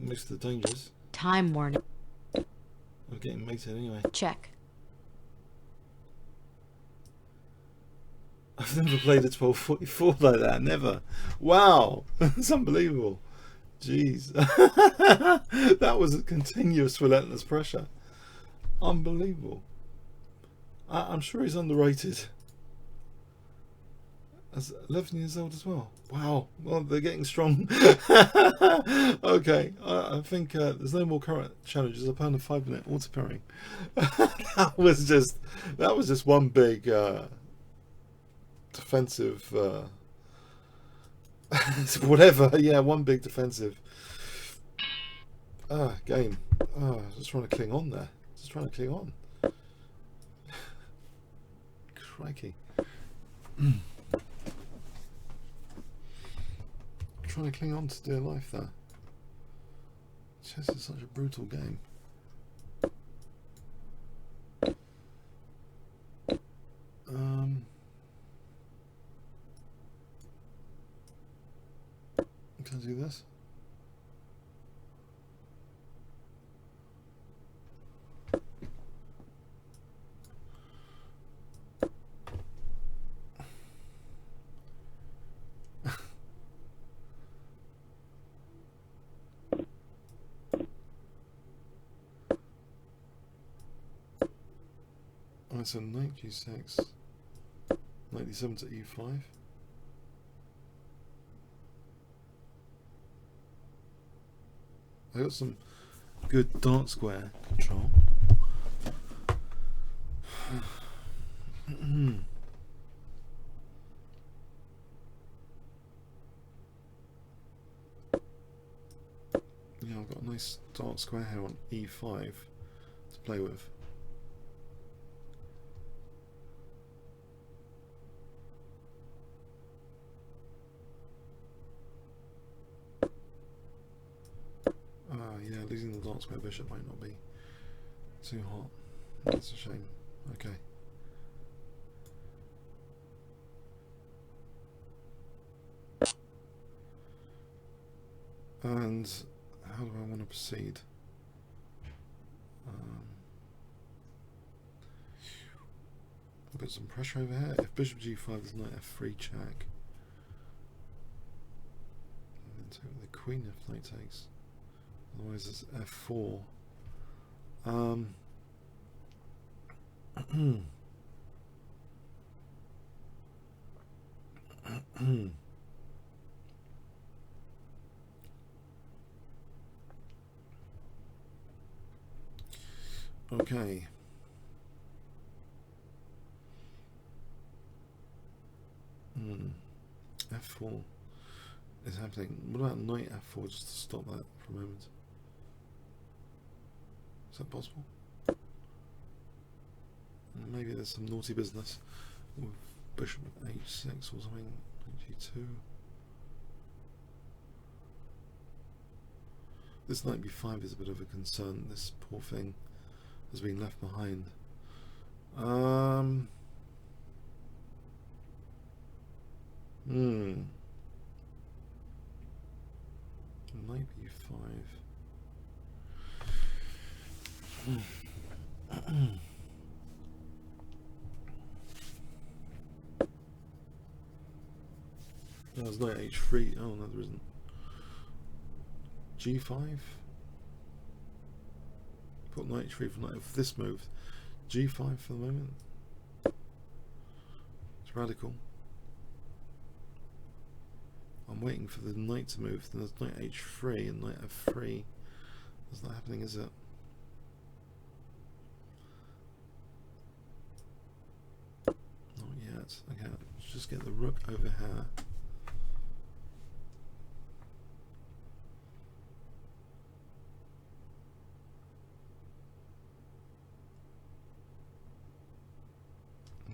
most of the dangers. Time warning. I'm getting mated anyway. Check. I've never played a 1244 like that, never. Wow, that's unbelievable. Jeez. That was a continuous relentless pressure. Unbelievable. I'm sure he's underrated. As 11 years old as well. Wow. Well, they're getting strong. Okay. I think there's no more current challenges. I've found a 5-minute auto pairing. that was just one big defensive. Whatever. Yeah, one big defensive game. Just trying to cling on there. Just trying to cling on. Crikey. Trying to cling on to dear life there. Chess is such a brutal game. Can I do this? So knight g6, knight d7 to e5. I got some good dark square control. Yeah, I've got a nice dark square here on e5 to play with. Yeah, losing the dark square bishop might not be too hot. That's a shame. Okay. And how do I want to proceed? I'll put some pressure over here. If bishop g5, there's knight f3 check. And then take the queen if knight takes. Otherwise it's f4. Okay. F4 is happening. What about knight f4 just to stop that for a moment? Is that possible? Maybe there's some naughty business with bishop h6 or something. G2. This knight b5 is a bit of a concern. This poor thing has been left behind. Knight b5. There's knight h3. Oh no, there isn't. g5. Put knight h3 for knight. If this moves, g5 for the moment. It's radical. I'm waiting for the knight to move. Then there's knight h3 and knight f3. That's not happening, is it? Not yet. Okay, let's just get the rook over here.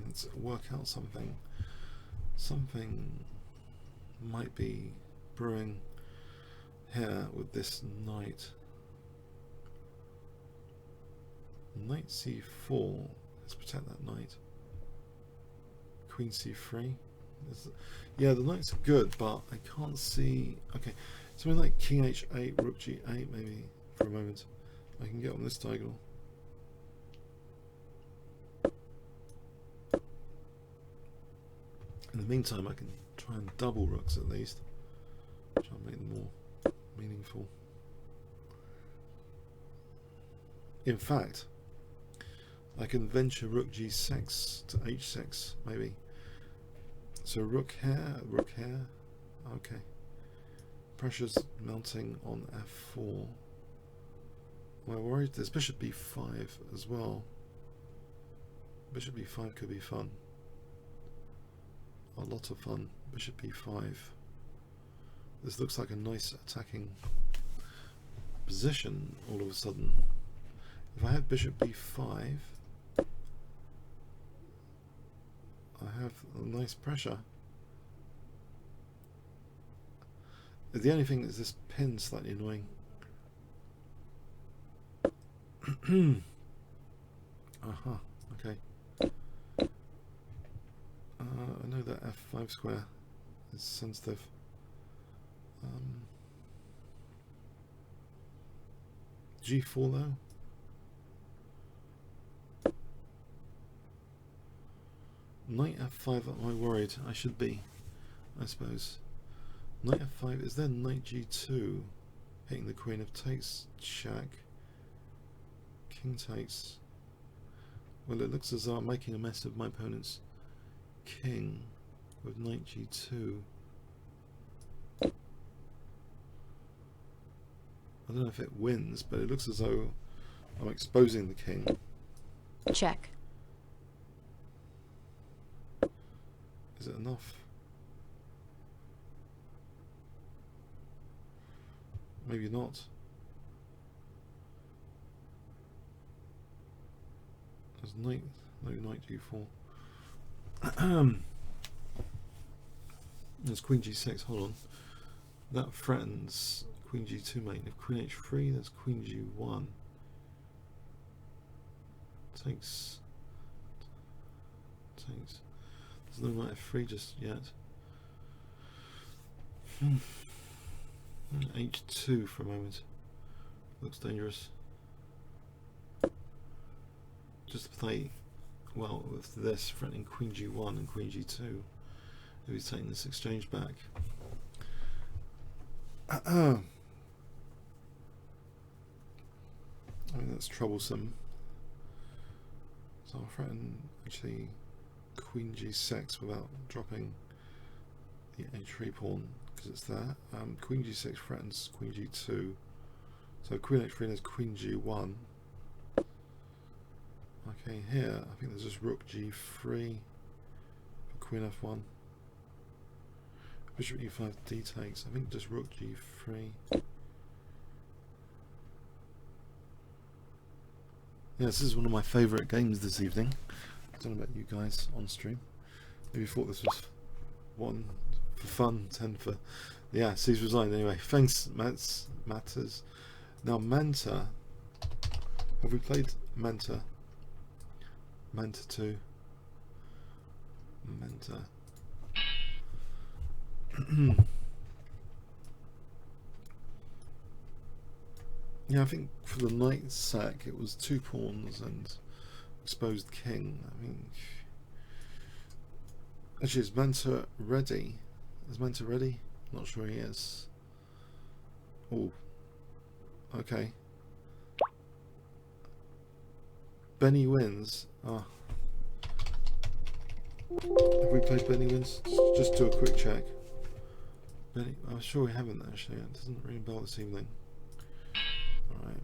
Let's work out something. Something might be brewing here with this knight. Knight c4. Let's protect that knight. Queen c3. Yeah, the knights are good, but I can't see. Okay, something like king h8, rook g8, maybe for a moment. I can get on this diagonal. In the meantime, I can try and double rooks at least. Try and make them more meaningful. In fact, I can venture rook g6 to h6 maybe. So rook here, okay. Pressure's mounting on f4. Am I worried? There's bishop b5 as well. Bishop b5 could be fun. A lot of fun. Bishop b5. This looks like a nice attacking position all of a sudden. If I have bishop b5, I have a nice pressure. The only thing is this pin slightly annoying. Aha, okay. I know that f5 square is sensitive. G4 though. Knight f5, am I worried? I should be, I suppose. Knight f5, is there knight g2? Hitting the queen of takes, check. King takes. Well, it looks as though I'm making a mess of my opponent's king with knight g2. I don't know if it wins, but it looks as though I'm exposing the king. Check. Is it enough? Maybe not. There's knight, no knight g4. There's queen g6, hold on. That threatens queen g2 mate. If queen h3, there's queen g1. Takes. There's no knight f3 just yet. H2 for a moment. Looks dangerous. Just play well with this, threatening queen g1 and queen g2. If he's taking this exchange back. I mean, that's troublesome. So I'll threaten actually queen g6 without dropping the h3 pawn because it's there. Queen g6 threatens queen g2. So queen h3 is queen g1. Okay, here I think there's just rook g3 for queen f1. Bishop e5 d takes. I think just rook g3. Yeah, this is one of my favourite games this evening. I don't know about you guys on stream. Maybe you thought this was 1 for fun, 10 for... Yeah, C's resigned anyway. Thanks, Matters. Now, Banter. Have we played Banter? Banter 2. Banter. Yeah, I think for the knight sack it was 2 pawns and exposed king. I mean, actually, is Banter ready? Is Banter ready? Not sure he is. Oh, okay. Benny wins. Ah. Have we played Benny wins? Just do a quick check. Benny, I'm sure we haven't actually. It doesn't ring a bell this evening. Alright.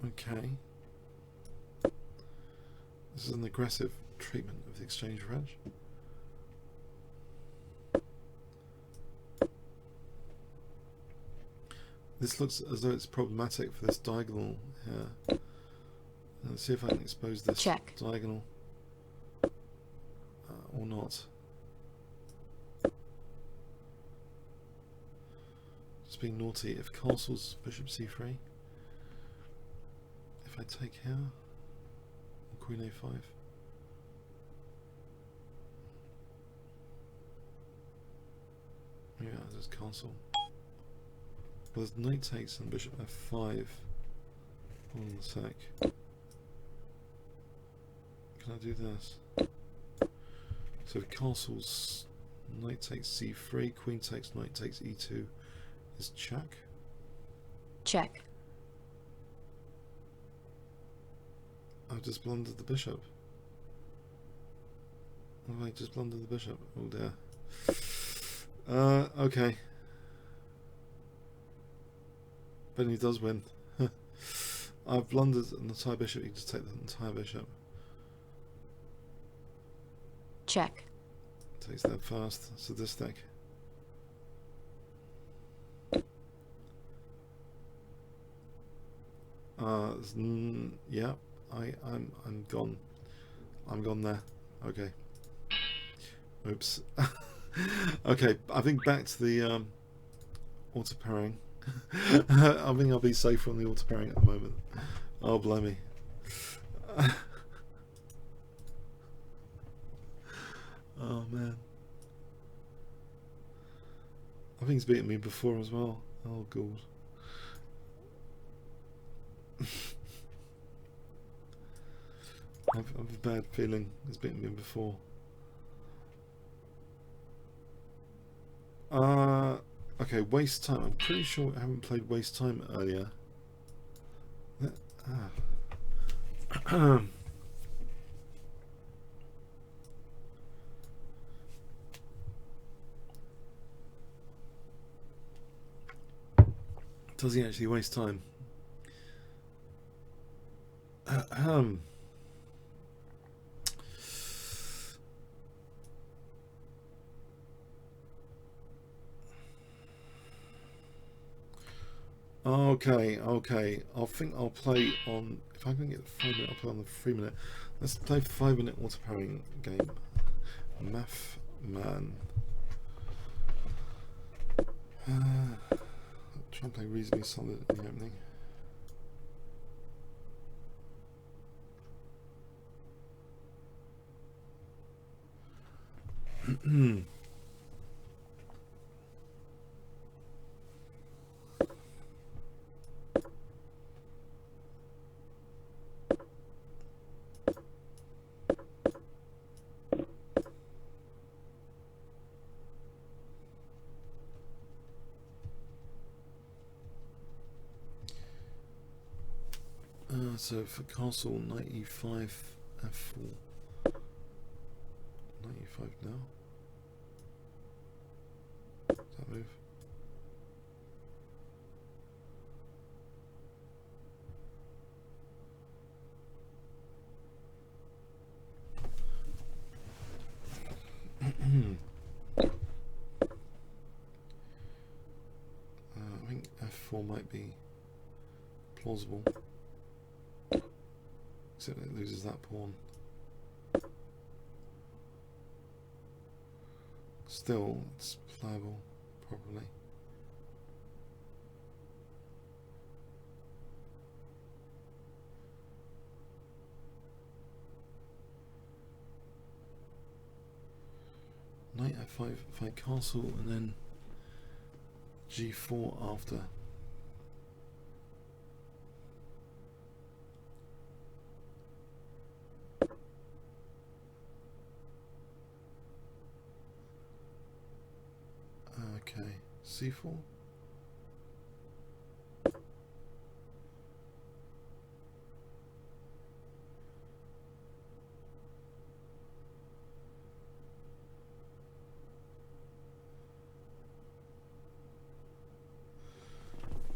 Okay. This is an aggressive treatment of the exchange range. This looks as though it's problematic for this diagonal here. Let's see if I can expose this Check. diagonal or not. Just being naughty. If castles, bishop c3. If I take here, queen a5. Yeah, there's castle. Well, there's knight takes and bishop f5. Hold on a sec. Can I do this? So castles, knight takes c3, queen takes, knight takes e2 is check. Check. I've just blundered the bishop. Oh, I just blundered the bishop. Oh dear. Okay. But he does win. I've blundered an entire bishop. You can just take the entire bishop. Check. Takes that fast. Sadistic. Yeah. I'm gone. I'm gone there. Okay. Oops. Okay, I think back to the auto parrying. I think I'll be safe on the auto parrying at the moment. Oh, blimey. Oh man. I think he's beaten me before as well. Oh god. I've a bad feeling he's beaten me before. Okay, waste time. I'm pretty sure I haven't played waste time earlier. Does he actually waste time? Okay. I think I'll play on. If I can get the 5 minute, I'll play on the 3 minute. Let's play 5 minute auto parrying game. Math man. Try and play reasonably solid in the opening. So for castle, knight e5, f4. Knight e5 now. Does that move? I think f4 might be plausible. Except it loses that pawn. Still, it's playable, probably. Knight f5, fight castle, and then g4 after. Okay, c4.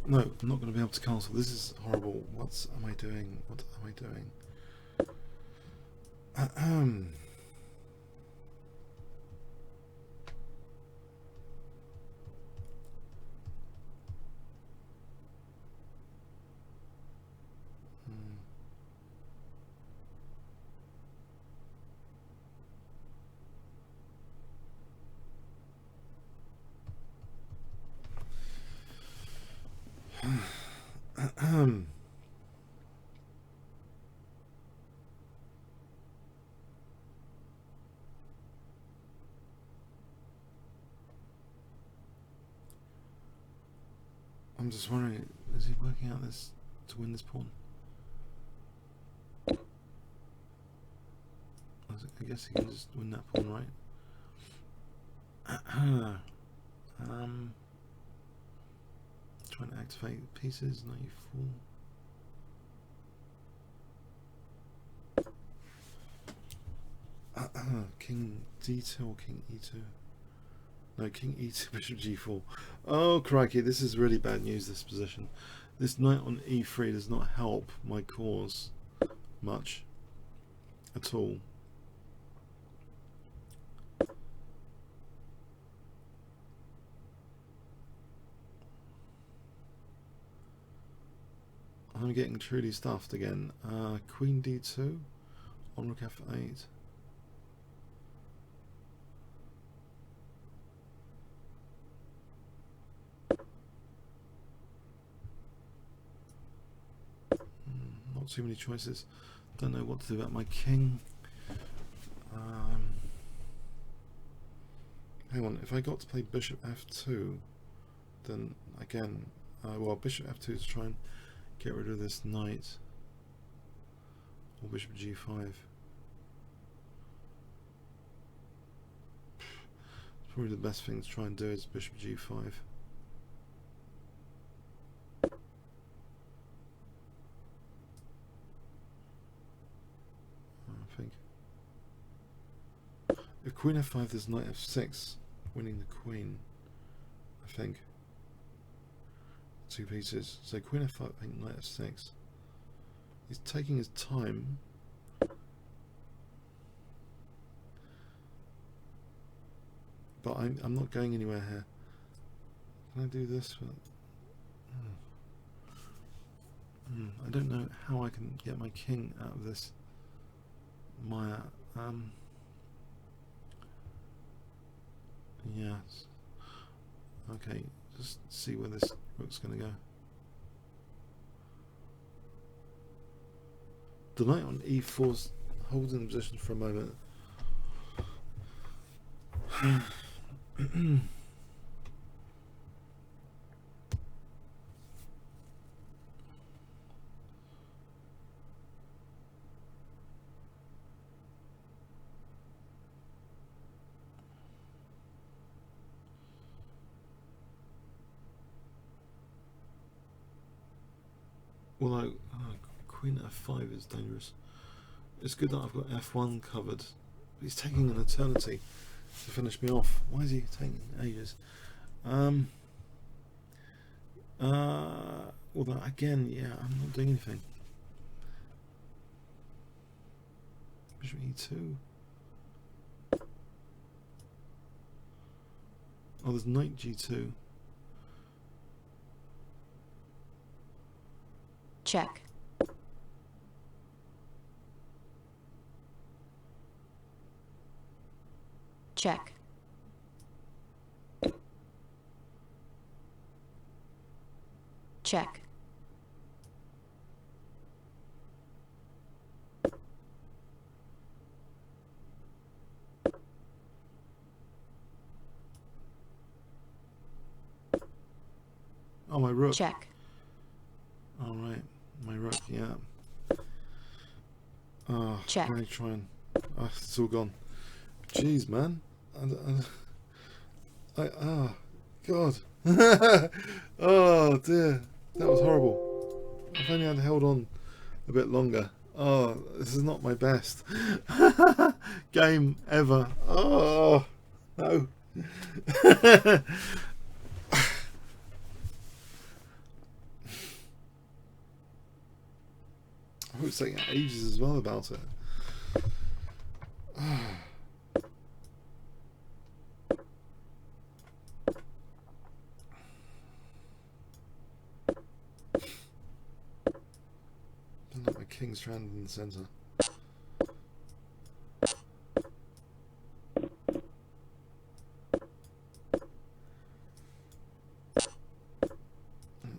No, I'm not going to be able to cancel. This is horrible. What am I doing? What am I doing? I'm just wondering, is he working out this to win this pawn? I guess he can just win that pawn, right? Trying to activate pieces, knight e4. King d2 or king e2? No, king e2, bishop g4. Oh crikey, this is really bad news, this position. This knight on e3 does not help my cause much at all. I'm getting truly stuffed again. Queen d2 on rook f8. Not too many choices. Don't know what to do about my king. Hang on, if I got to play bishop f2, then again, well, bishop f2 to try and get rid of this knight, or bishop g5. Probably the best thing to try and do is bishop g5. I think. If queen f5, there's knight f6, winning the queen, I think. Two pieces. So queen f5, I think knight f6. He's taking his time. But I'm not going anywhere here. Can I do this? I don't know how I can get my king out of this mire. Yes. Okay, just see where this rook's going to go. The knight on e4 holds in the position for a moment. Although queen f5 is dangerous. It's good that I've got f1 covered. But he's taking an eternity to finish me off. Why is he taking ages? Although again, yeah, I'm not doing anything. Bishop e2. Oh, there's knight g2. Check. Check. Check. Oh, my rook. Check. All right, my rook. Yeah. Oh, Check. let me try and. Oh, it's all gone. Jeez, man. God. Oh dear, that was horrible. If only I'd held on a bit longer. Oh, this is not my best game ever. Oh no. I was taking ages as well about it. Like my king's stranded in the centre.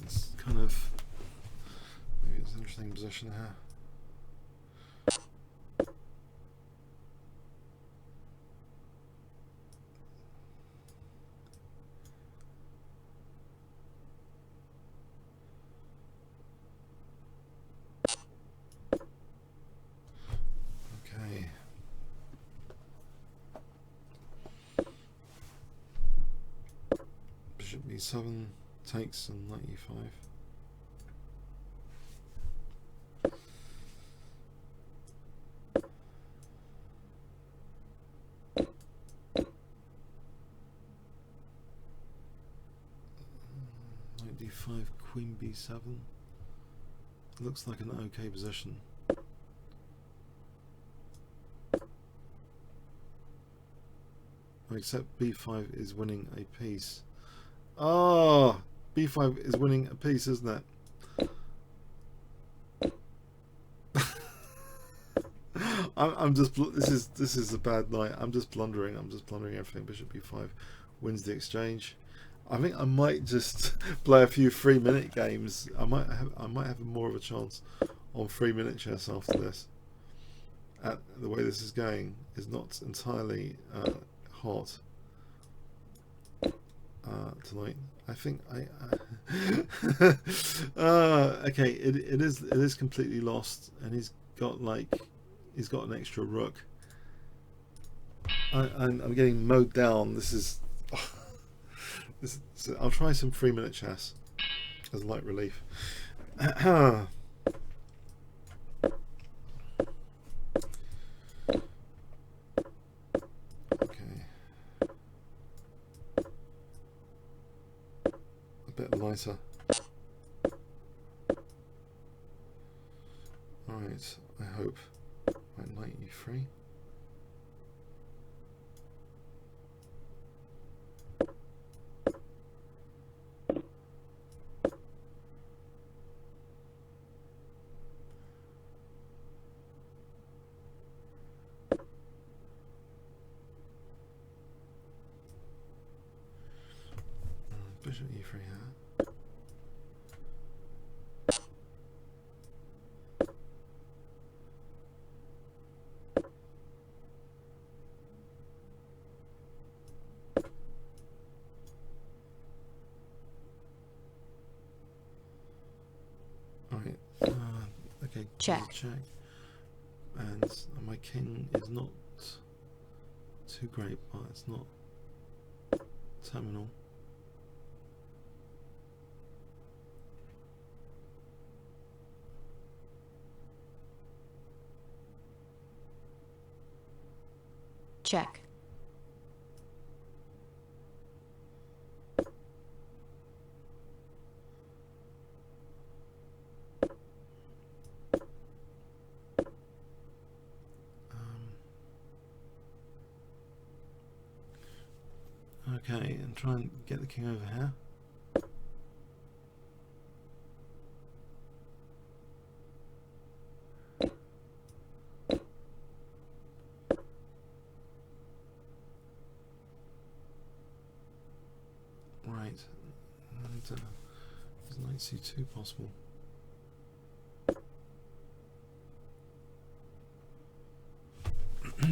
It's kind of maybe it's an interesting position here. Bishop e7 takes and knight e5. Knight d5, queen b7. Looks like an okay position. Except b5 is winning a piece. Ah, b5 is winning a piece, isn't it? I'm just. This is a bad night. I'm just blundering. I'm just blundering everything. Bishop b5 wins the exchange. I think I might just play a few 3-minute games. I might have more of a chance on 3-minute chess after this. The way this is going is not entirely hot tonight. I think okay. It is completely lost, and he's got an extra rook. I'm getting mowed down. This is. I'll try some 3-minute chess as light relief. Okay. A bit lighter. Alright, I hope. Right, knight e3. Bishop e3 here. Alright, okay, Check. Check. And my king is not too great, but it's not terminal. Check. Okay, and try and get the king over here. Right, and is knight c2 possible? Try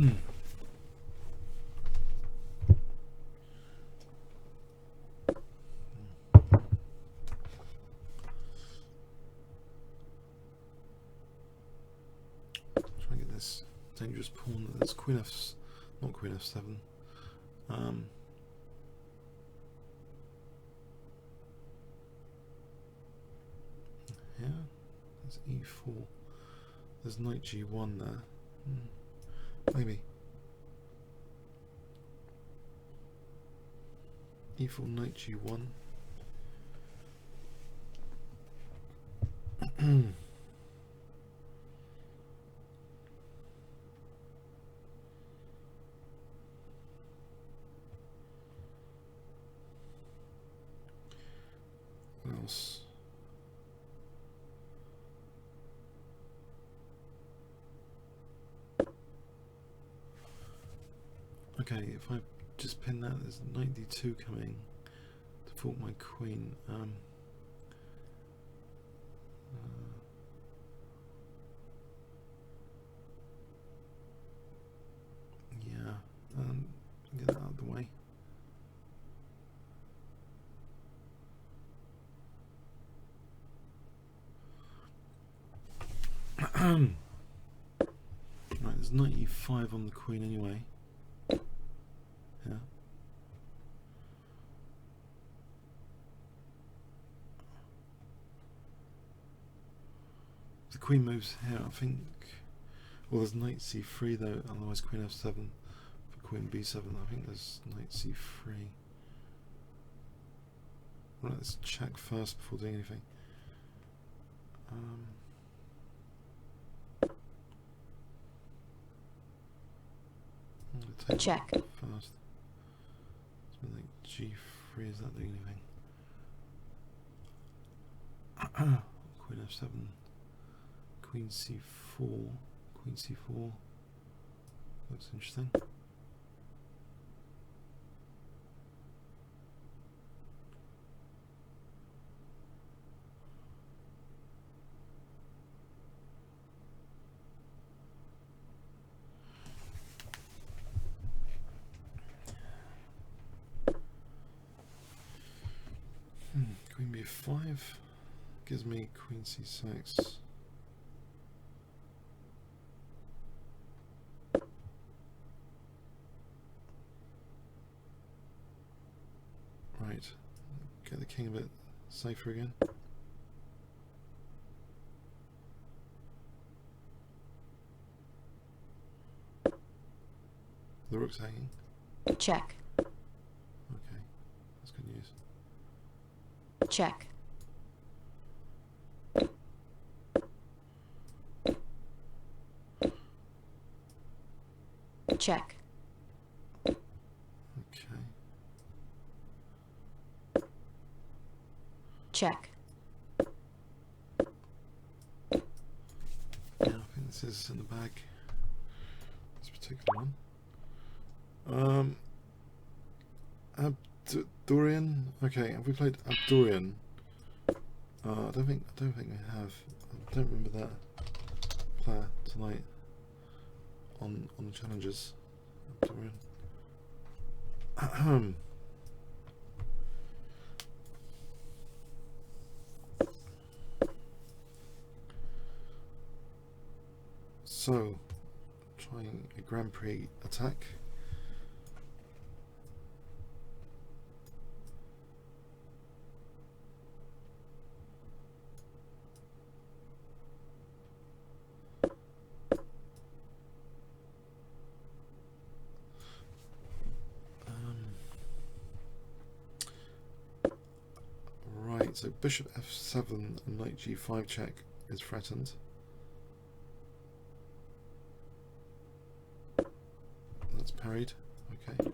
and get this dangerous pawn. That's queen f, not queen f7. Yeah, that's e4. There's knight g1 there. Maybe e4 knight g1. What else? Okay, if I just pin that, there's knight d2 coming to fault my queen. Yeah, get that out of the way. Right, there's knight e5 on the queen anyway. Yeah. the queen moves here, I think. Well, there's knight c3 though, otherwise queen f7 for queen b7. I think there's knight c3. Right, let's check first before doing anything. I'm going to take Check. that first. So like g3, is that doing anything? Queen f7, queen c4, queen c4. Looks interesting. Queen b5 gives me queen c6. Right, get the king a bit safer again. The rook's hanging. Check. Okay, that's good news. Check. Check. Okay. Check. Yeah, I think this is in the bag. This particular one. Abdurian. Okay, have we played Abdurian? I don't think we have. I don't remember that player tonight on the challenges. Abdurian. So, trying a Grand Prix attack. Right, so bishop f7 and knight g5 check is threatened. That's parried. Okay.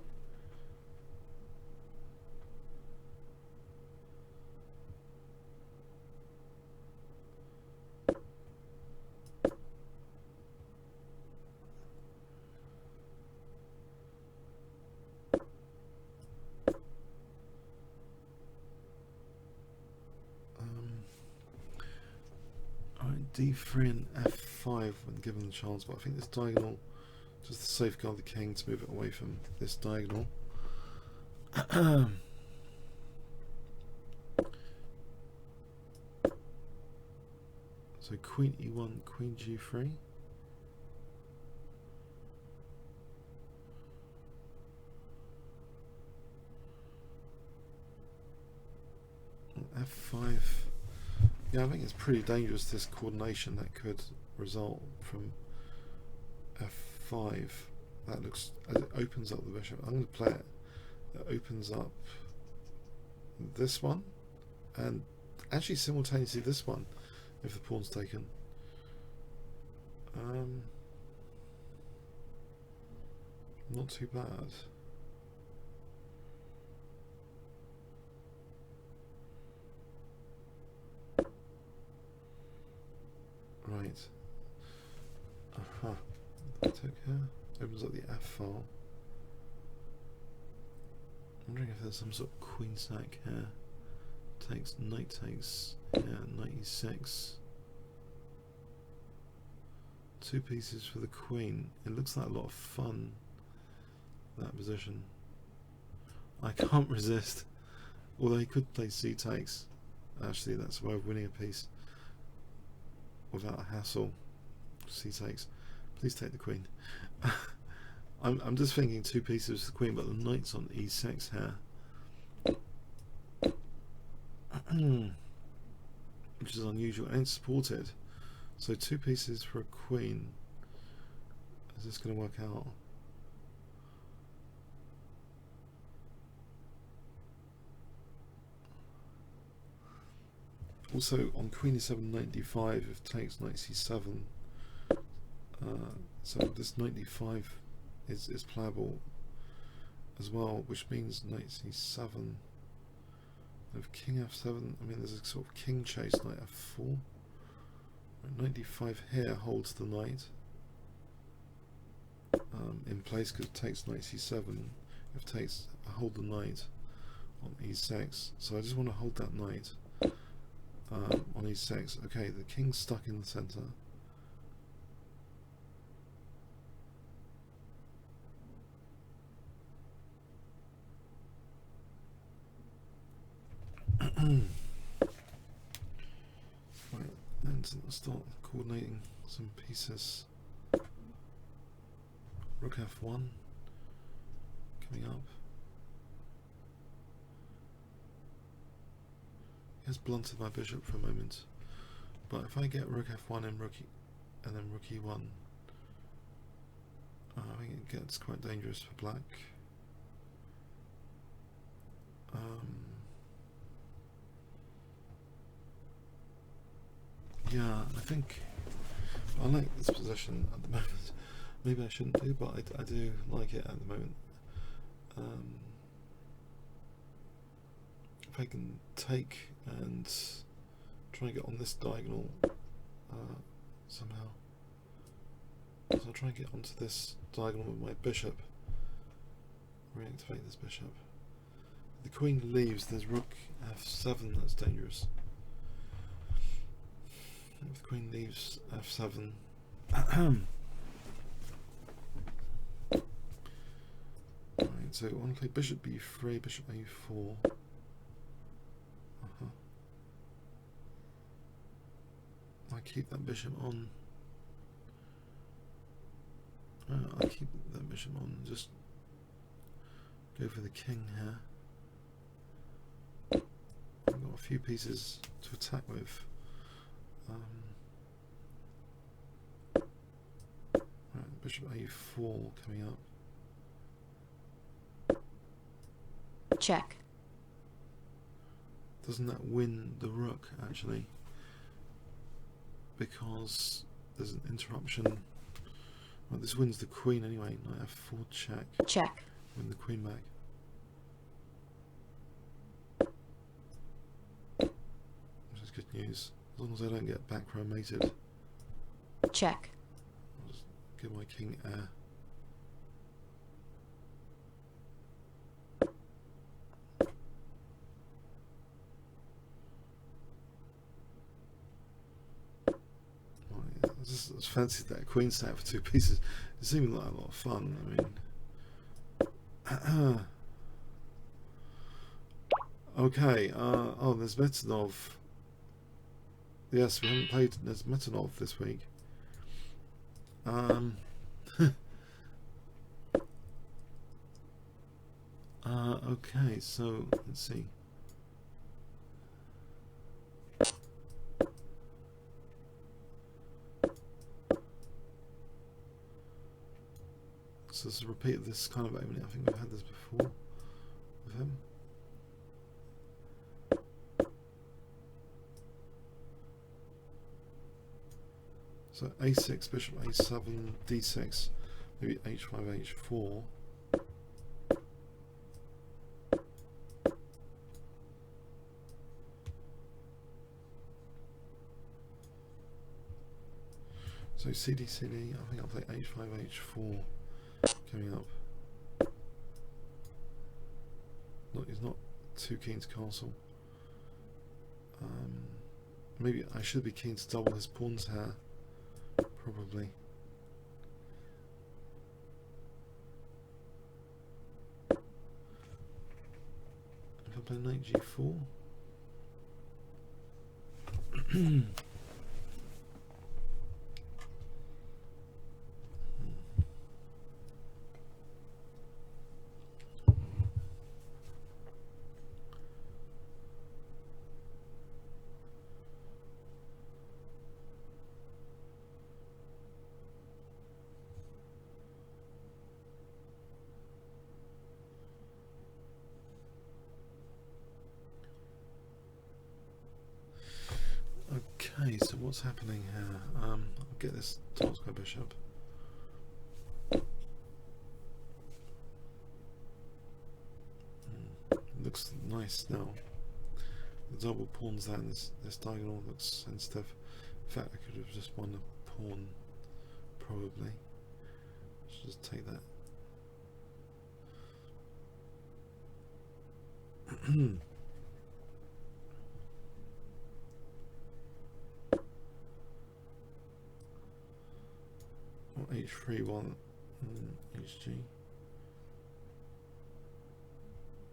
D3 and f5 when given the chance, but I think this diagonal, just to safeguard the king, to move it away from this diagonal. So queen e1, queen g3. F5. Yeah, I think it's pretty dangerous, this coordination that could result from f5. That looks, as it opens up the bishop. I'm going to play it. It opens up this one, and actually simultaneously this one, if the pawn's taken. Not too bad. Right. I took here. Opens up the F file. I'm wondering if there's some sort of queen sack here. Takes, knight takes, yeah, knight e6. Two pieces for the queen. It looks like a lot of fun, that position. I can't resist. Although he could play c takes. Actually, that's a way of winning a piece without a hassle. C takes. Please take the queen. I'm just thinking two pieces for the queen, but the knight's on e6 here. Which is unusual, and it's supported. So 2 pieces for a queen. Is this going to work out? Also on queen e7 knight d5, if takes knight c7, so this knight d5 is playable as well, which means knight c7. If king f7, I mean there's a sort of king chase, knight f4. Knight d5 here holds the knight in place because it takes knight c7. If takes, I hold the knight on e6. So I just want to hold that knight on e6. Okay, the king's stuck in the center. Right, and let's start coordinating some pieces. Rook f1 coming up. He has blunted my bishop for a moment, but if I get rook f1 and then rook e1, I think it gets quite dangerous for black. Yeah, I think I like this position at the moment. Maybe I shouldn't do, but I do like it at the moment. If I can take and try and get on this diagonal somehow. So I'll try and get onto this diagonal with my bishop. Reactivate this bishop. The queen leaves, there's rook f7, that's dangerous. If the queen leaves f7, right, so I want to play bishop b3, bishop a4. I keep that bishop on. I keep that bishop on. Just go for the king here. I've got a few pieces to attack with. Right, bishop a4 coming up. Check. Doesn't that win the rook actually? Because there's an interruption. Well, this wins the queen anyway. Knight f4 check. Check. Win the queen back. Which is good news. As long as I don't get back row mated. Check. I'll just give my king air. I just fancied that queen set for 2 pieces. It seemed like a lot of fun. I mean, okay. Oh, there's Metanov. Yes, we haven't played. There's Metanov this week. Okay, so let's see. So this is a repeat of this kind of opening. I think we've had this before with him. So a6, bishop a7, d6, maybe h5, h4. So CD, CD, I think I'll play h5, h4 coming up. He's not too keen to castle. Maybe I should be keen to double his pawns here. Probably. If I play knight g4. what's happening here? I'll get this top square bishop. Looks nice now. The double pawns there, and this diagonal looks sensitive. In fact, I could have just won a pawn, probably. Should just take that. Or h3 one hg.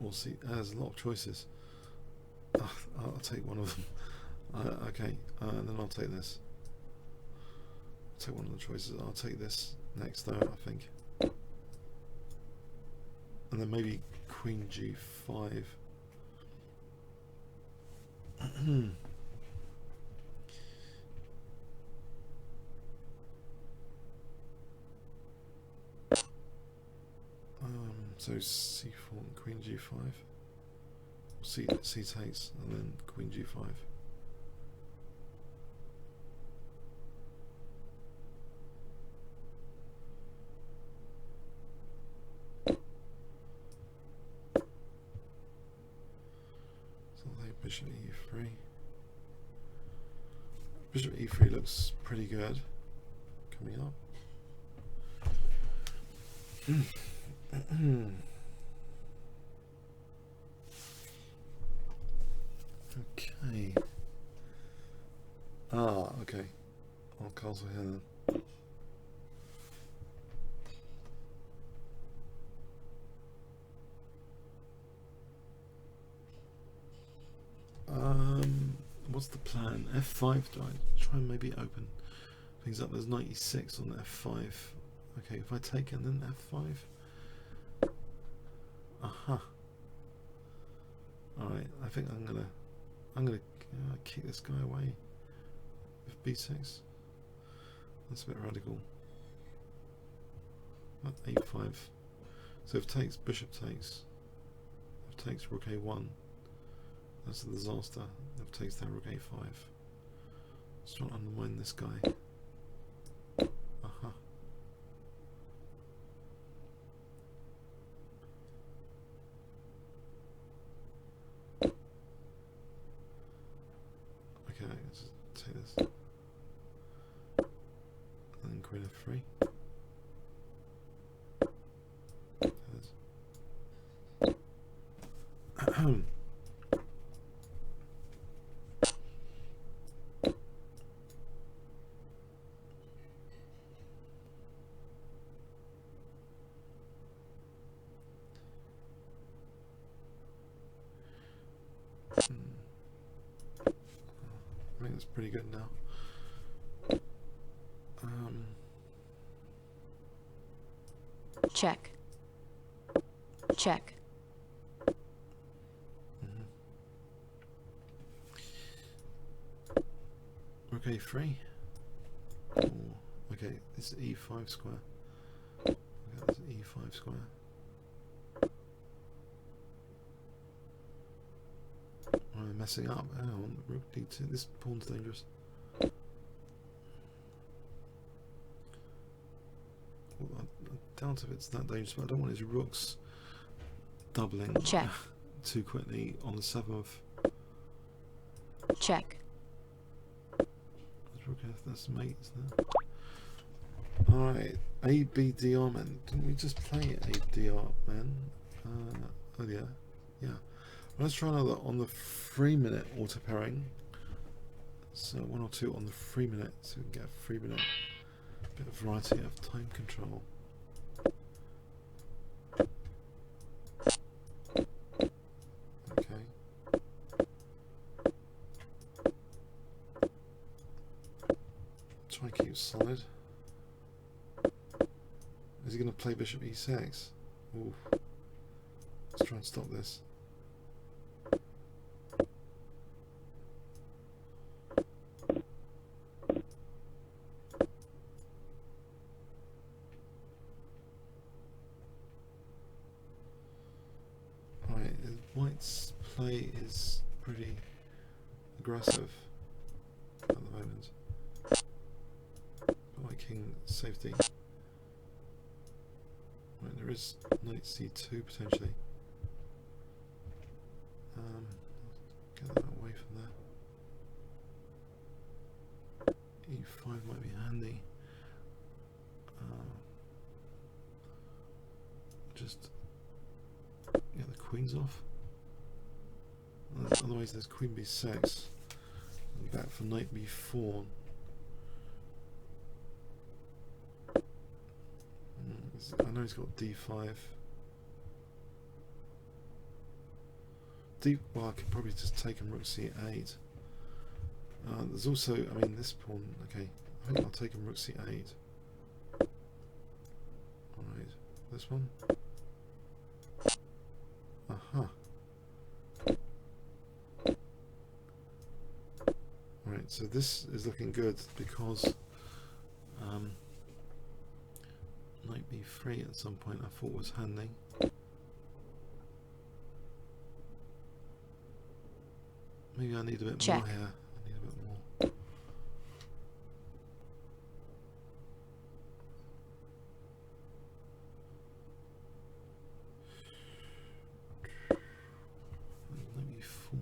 We'll see. There's a lot of choices. I'll take one of them. Okay, and then I'll take this. I'll take one of the choices. I'll take this next, though, I think. And then maybe Queen G5. So C4 and Queen G5. C takes, and then Queen G5. So like Bishop E3. Bishop E3 looks pretty good. Coming up. Okay. Okay. I'll castle here then. What's the plan? F5. Do I try and maybe open things up? There's 96 on F5. Okay, if I take it and then F5. Aha. Alright, I think I'm gonna kick this guy away with B6. That's a bit radical. At A5. So if takes, bishop takes. If takes, rook A1. That's a disaster. If takes, then rook A5. Let's try and undermine this guy. Aha. Okay, let's just take this. And then Queen F3. I think that's pretty good now. Check. Check. Rook A3. Oh, okay, this is E5 square. Okay, this is E5 square. I'm messing up. Hang on, rook D2. This pawn's dangerous. Well, I doubt if it's that dangerous, but I don't want his rooks doubling Check. too quickly on the 7th. Check. That's rook F, that's mate, isn't it? Alright, ABDR man. Didn't we just play ABDR man? Earlier? Yeah. Let's try another on the 3-minute auto pairing. So 1 or 2 on the 3-minute, so we can get a 3-minute bit of variety of time control. Okay. Try and keep solid. Is he going to play Bishop E6? Ooh. Let's try and stop this. White's play is pretty aggressive at the moment. safety. Right, there is knight c2 potentially. Get that away from there. e5 might be handy. Just get the queens off. Otherwise there's queen b6. And back for knight b4. I know he's got d5. Well, I could probably just take him rook c8. There's also, I mean, this pawn. Okay, I think I'll take him rook c8. Alright, this one. Aha. Alright, so this is looking good because knight b3 at some point I thought was handy. Maybe I need a bit Check. more here. I need a bit more. Knight b4.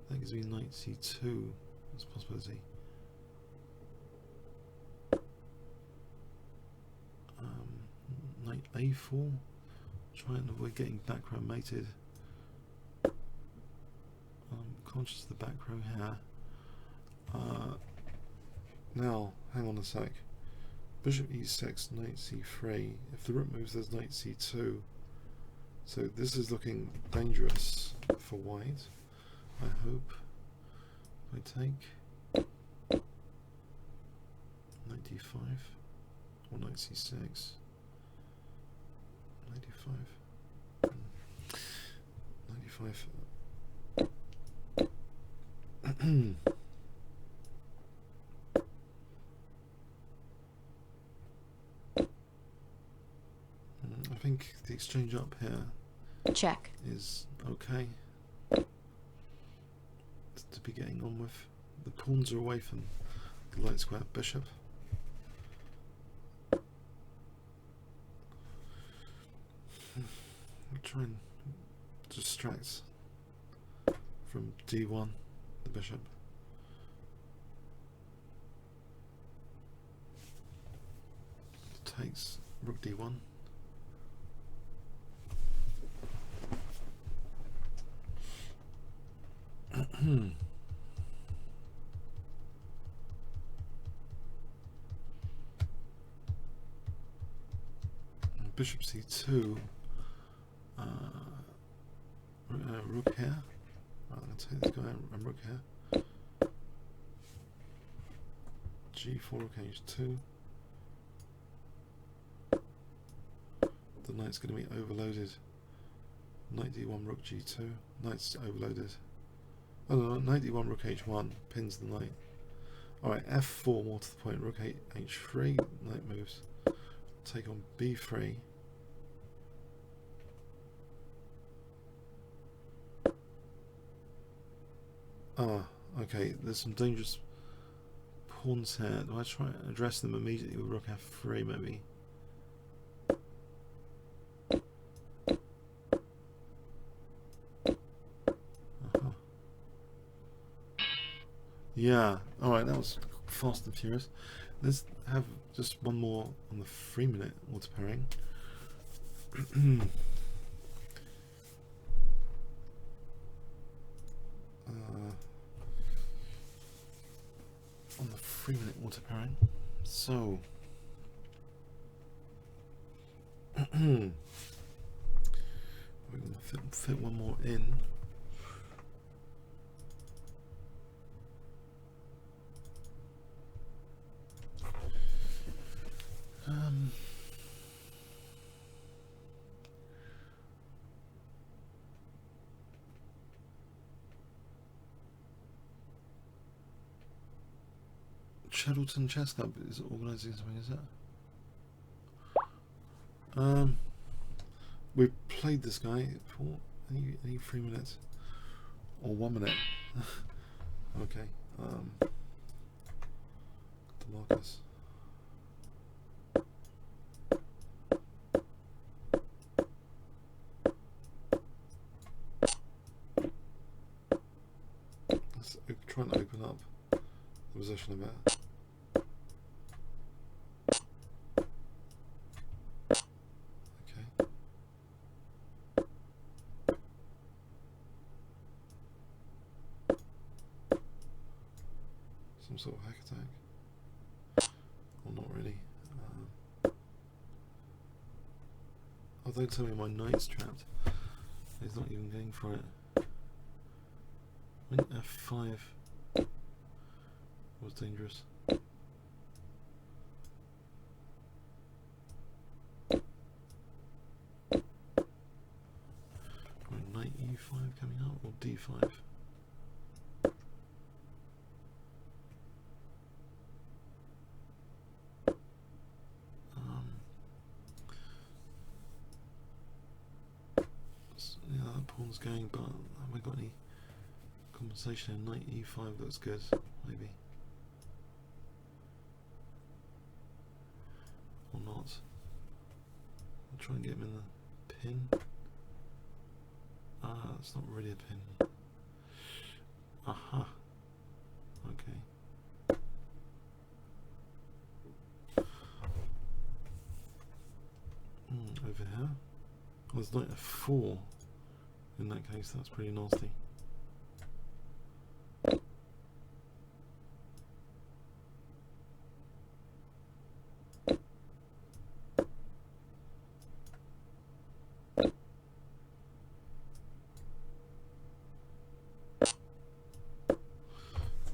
That gives me knight c2 as a possibility. Knight a4. Try and avoid getting back row mated. I'm conscious of the back row here. Now, hang on a sec. Bishop e6, knight c3. If the rook moves, there's knight c2. So this is looking dangerous for white, I hope. If I take knight d5 or knight c6. Knight d5. Knight d5. I think the exchange up here Check. is okay to be getting on with. The pawns are away from the light square bishop. I'll try and distract from d1 the bishop. Takes rook d1. Bishop c2. Rook here. Right, I'm going to take this guy and rook here. g4 rook h2. The knight's going to be overloaded. Knight d1 rook g2. Knight's overloaded. Oh no, knight d1 rook h1 pins the knight. Alright, f4 more to the point. Rook h3. Knight moves. Take on b3. Ah, okay, there's some dangerous pawns here. Do I try and address them immediately with rook f3 maybe? Yeah, alright, that was fast and furious. Let's have just one more on the 3-minute auto pairing. On the 3-minute auto pairing. So we're going to fit one more in. Cheddleton Chess Club is organising something, is that? We've played this guy for any 3 minutes or 1 minute. Okay. DeMarcus. try and open up the position a bit. Okay. Some sort of hack attack. Well, not really. Oh, don't tell me my knight's trapped. He's not even going for it. When F5 was dangerous. Right, knight E5 coming up, or D5? Yeah, that pawn's going, but have I got any compensation in knight E5? Looks good, maybe. Or not. I'll try and get him in the pin. Ah, it's not really a pin. Aha. Okay. Over here. Oh, there's knight F4. In that case, that's pretty nasty.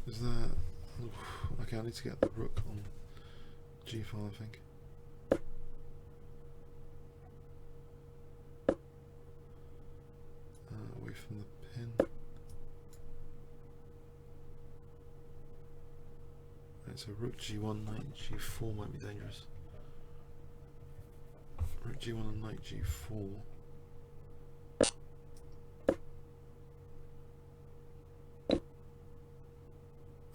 Is that... Okay, I need to get the rook on G5, I think. Away from the pin. Right, so rook G1, knight G4 might be dangerous. Rook G1 and knight G4.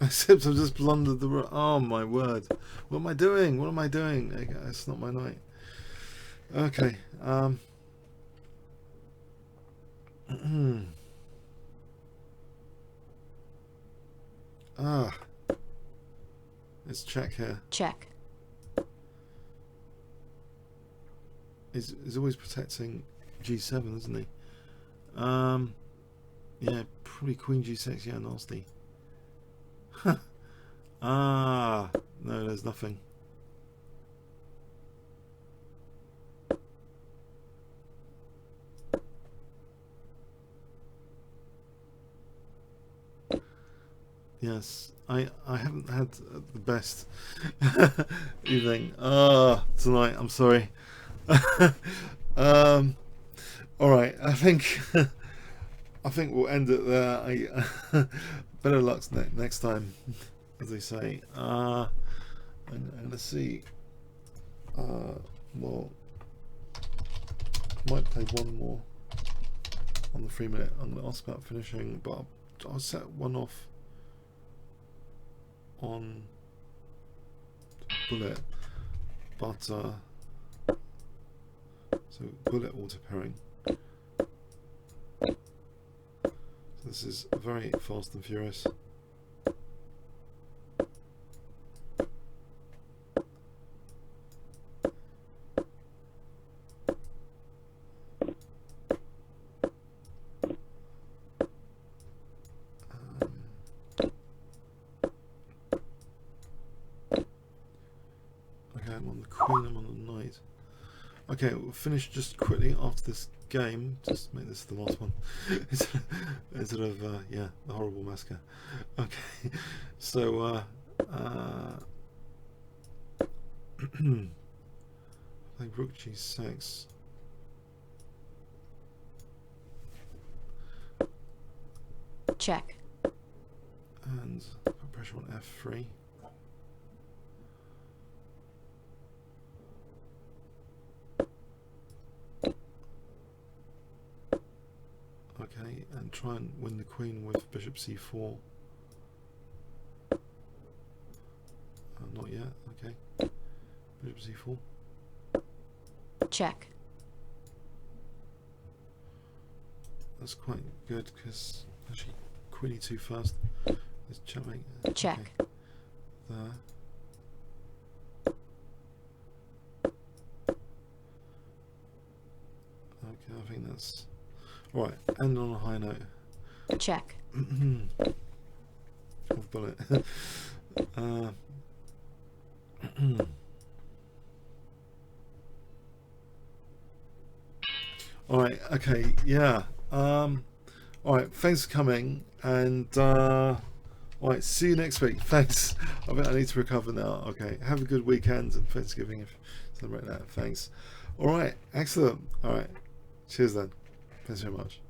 Except I've just blundered the rook. Oh my word. What am I doing? What am I doing? Okay, it's not my knight. Okay. Let's check here. Check. He's always protecting G7, isn't he? Yeah, probably Queen G6. Yeah, nasty. No, there's nothing. Yes, I haven't had the best evening tonight. I'm sorry. All right, I think we'll end it there. Better luck next time, as they say. I'm gonna see. Well, might play one more on the 3 minute. I'm gonna ask about finishing, but I'll set one off on bullet, but so bullet auto pairing. So this is very fast and furious. I'm on the queen, I'm on the knight. Okay, we'll finish just quickly after this game. Just make this the last one. Instead of, yeah, the horrible massacre. Okay, so, play rook G6. Check. And put pressure on F3. Okay, and try and win the queen with bishop c4. Not yet, okay. Bishop c4. Check. That's quite good because actually queen e2 first, Let's checkmate. Check. Okay. There. Okay, I think that's right. End on a high note. Check. I've got it. All right. Okay. Yeah. All right. Thanks for coming, and all right. See you next week. Thanks. I bet I need to recover now. Okay. Have a good weekend and Thanksgiving if celebrate that. Thanks. All right. Excellent. All right. Cheers then. Thanks very much.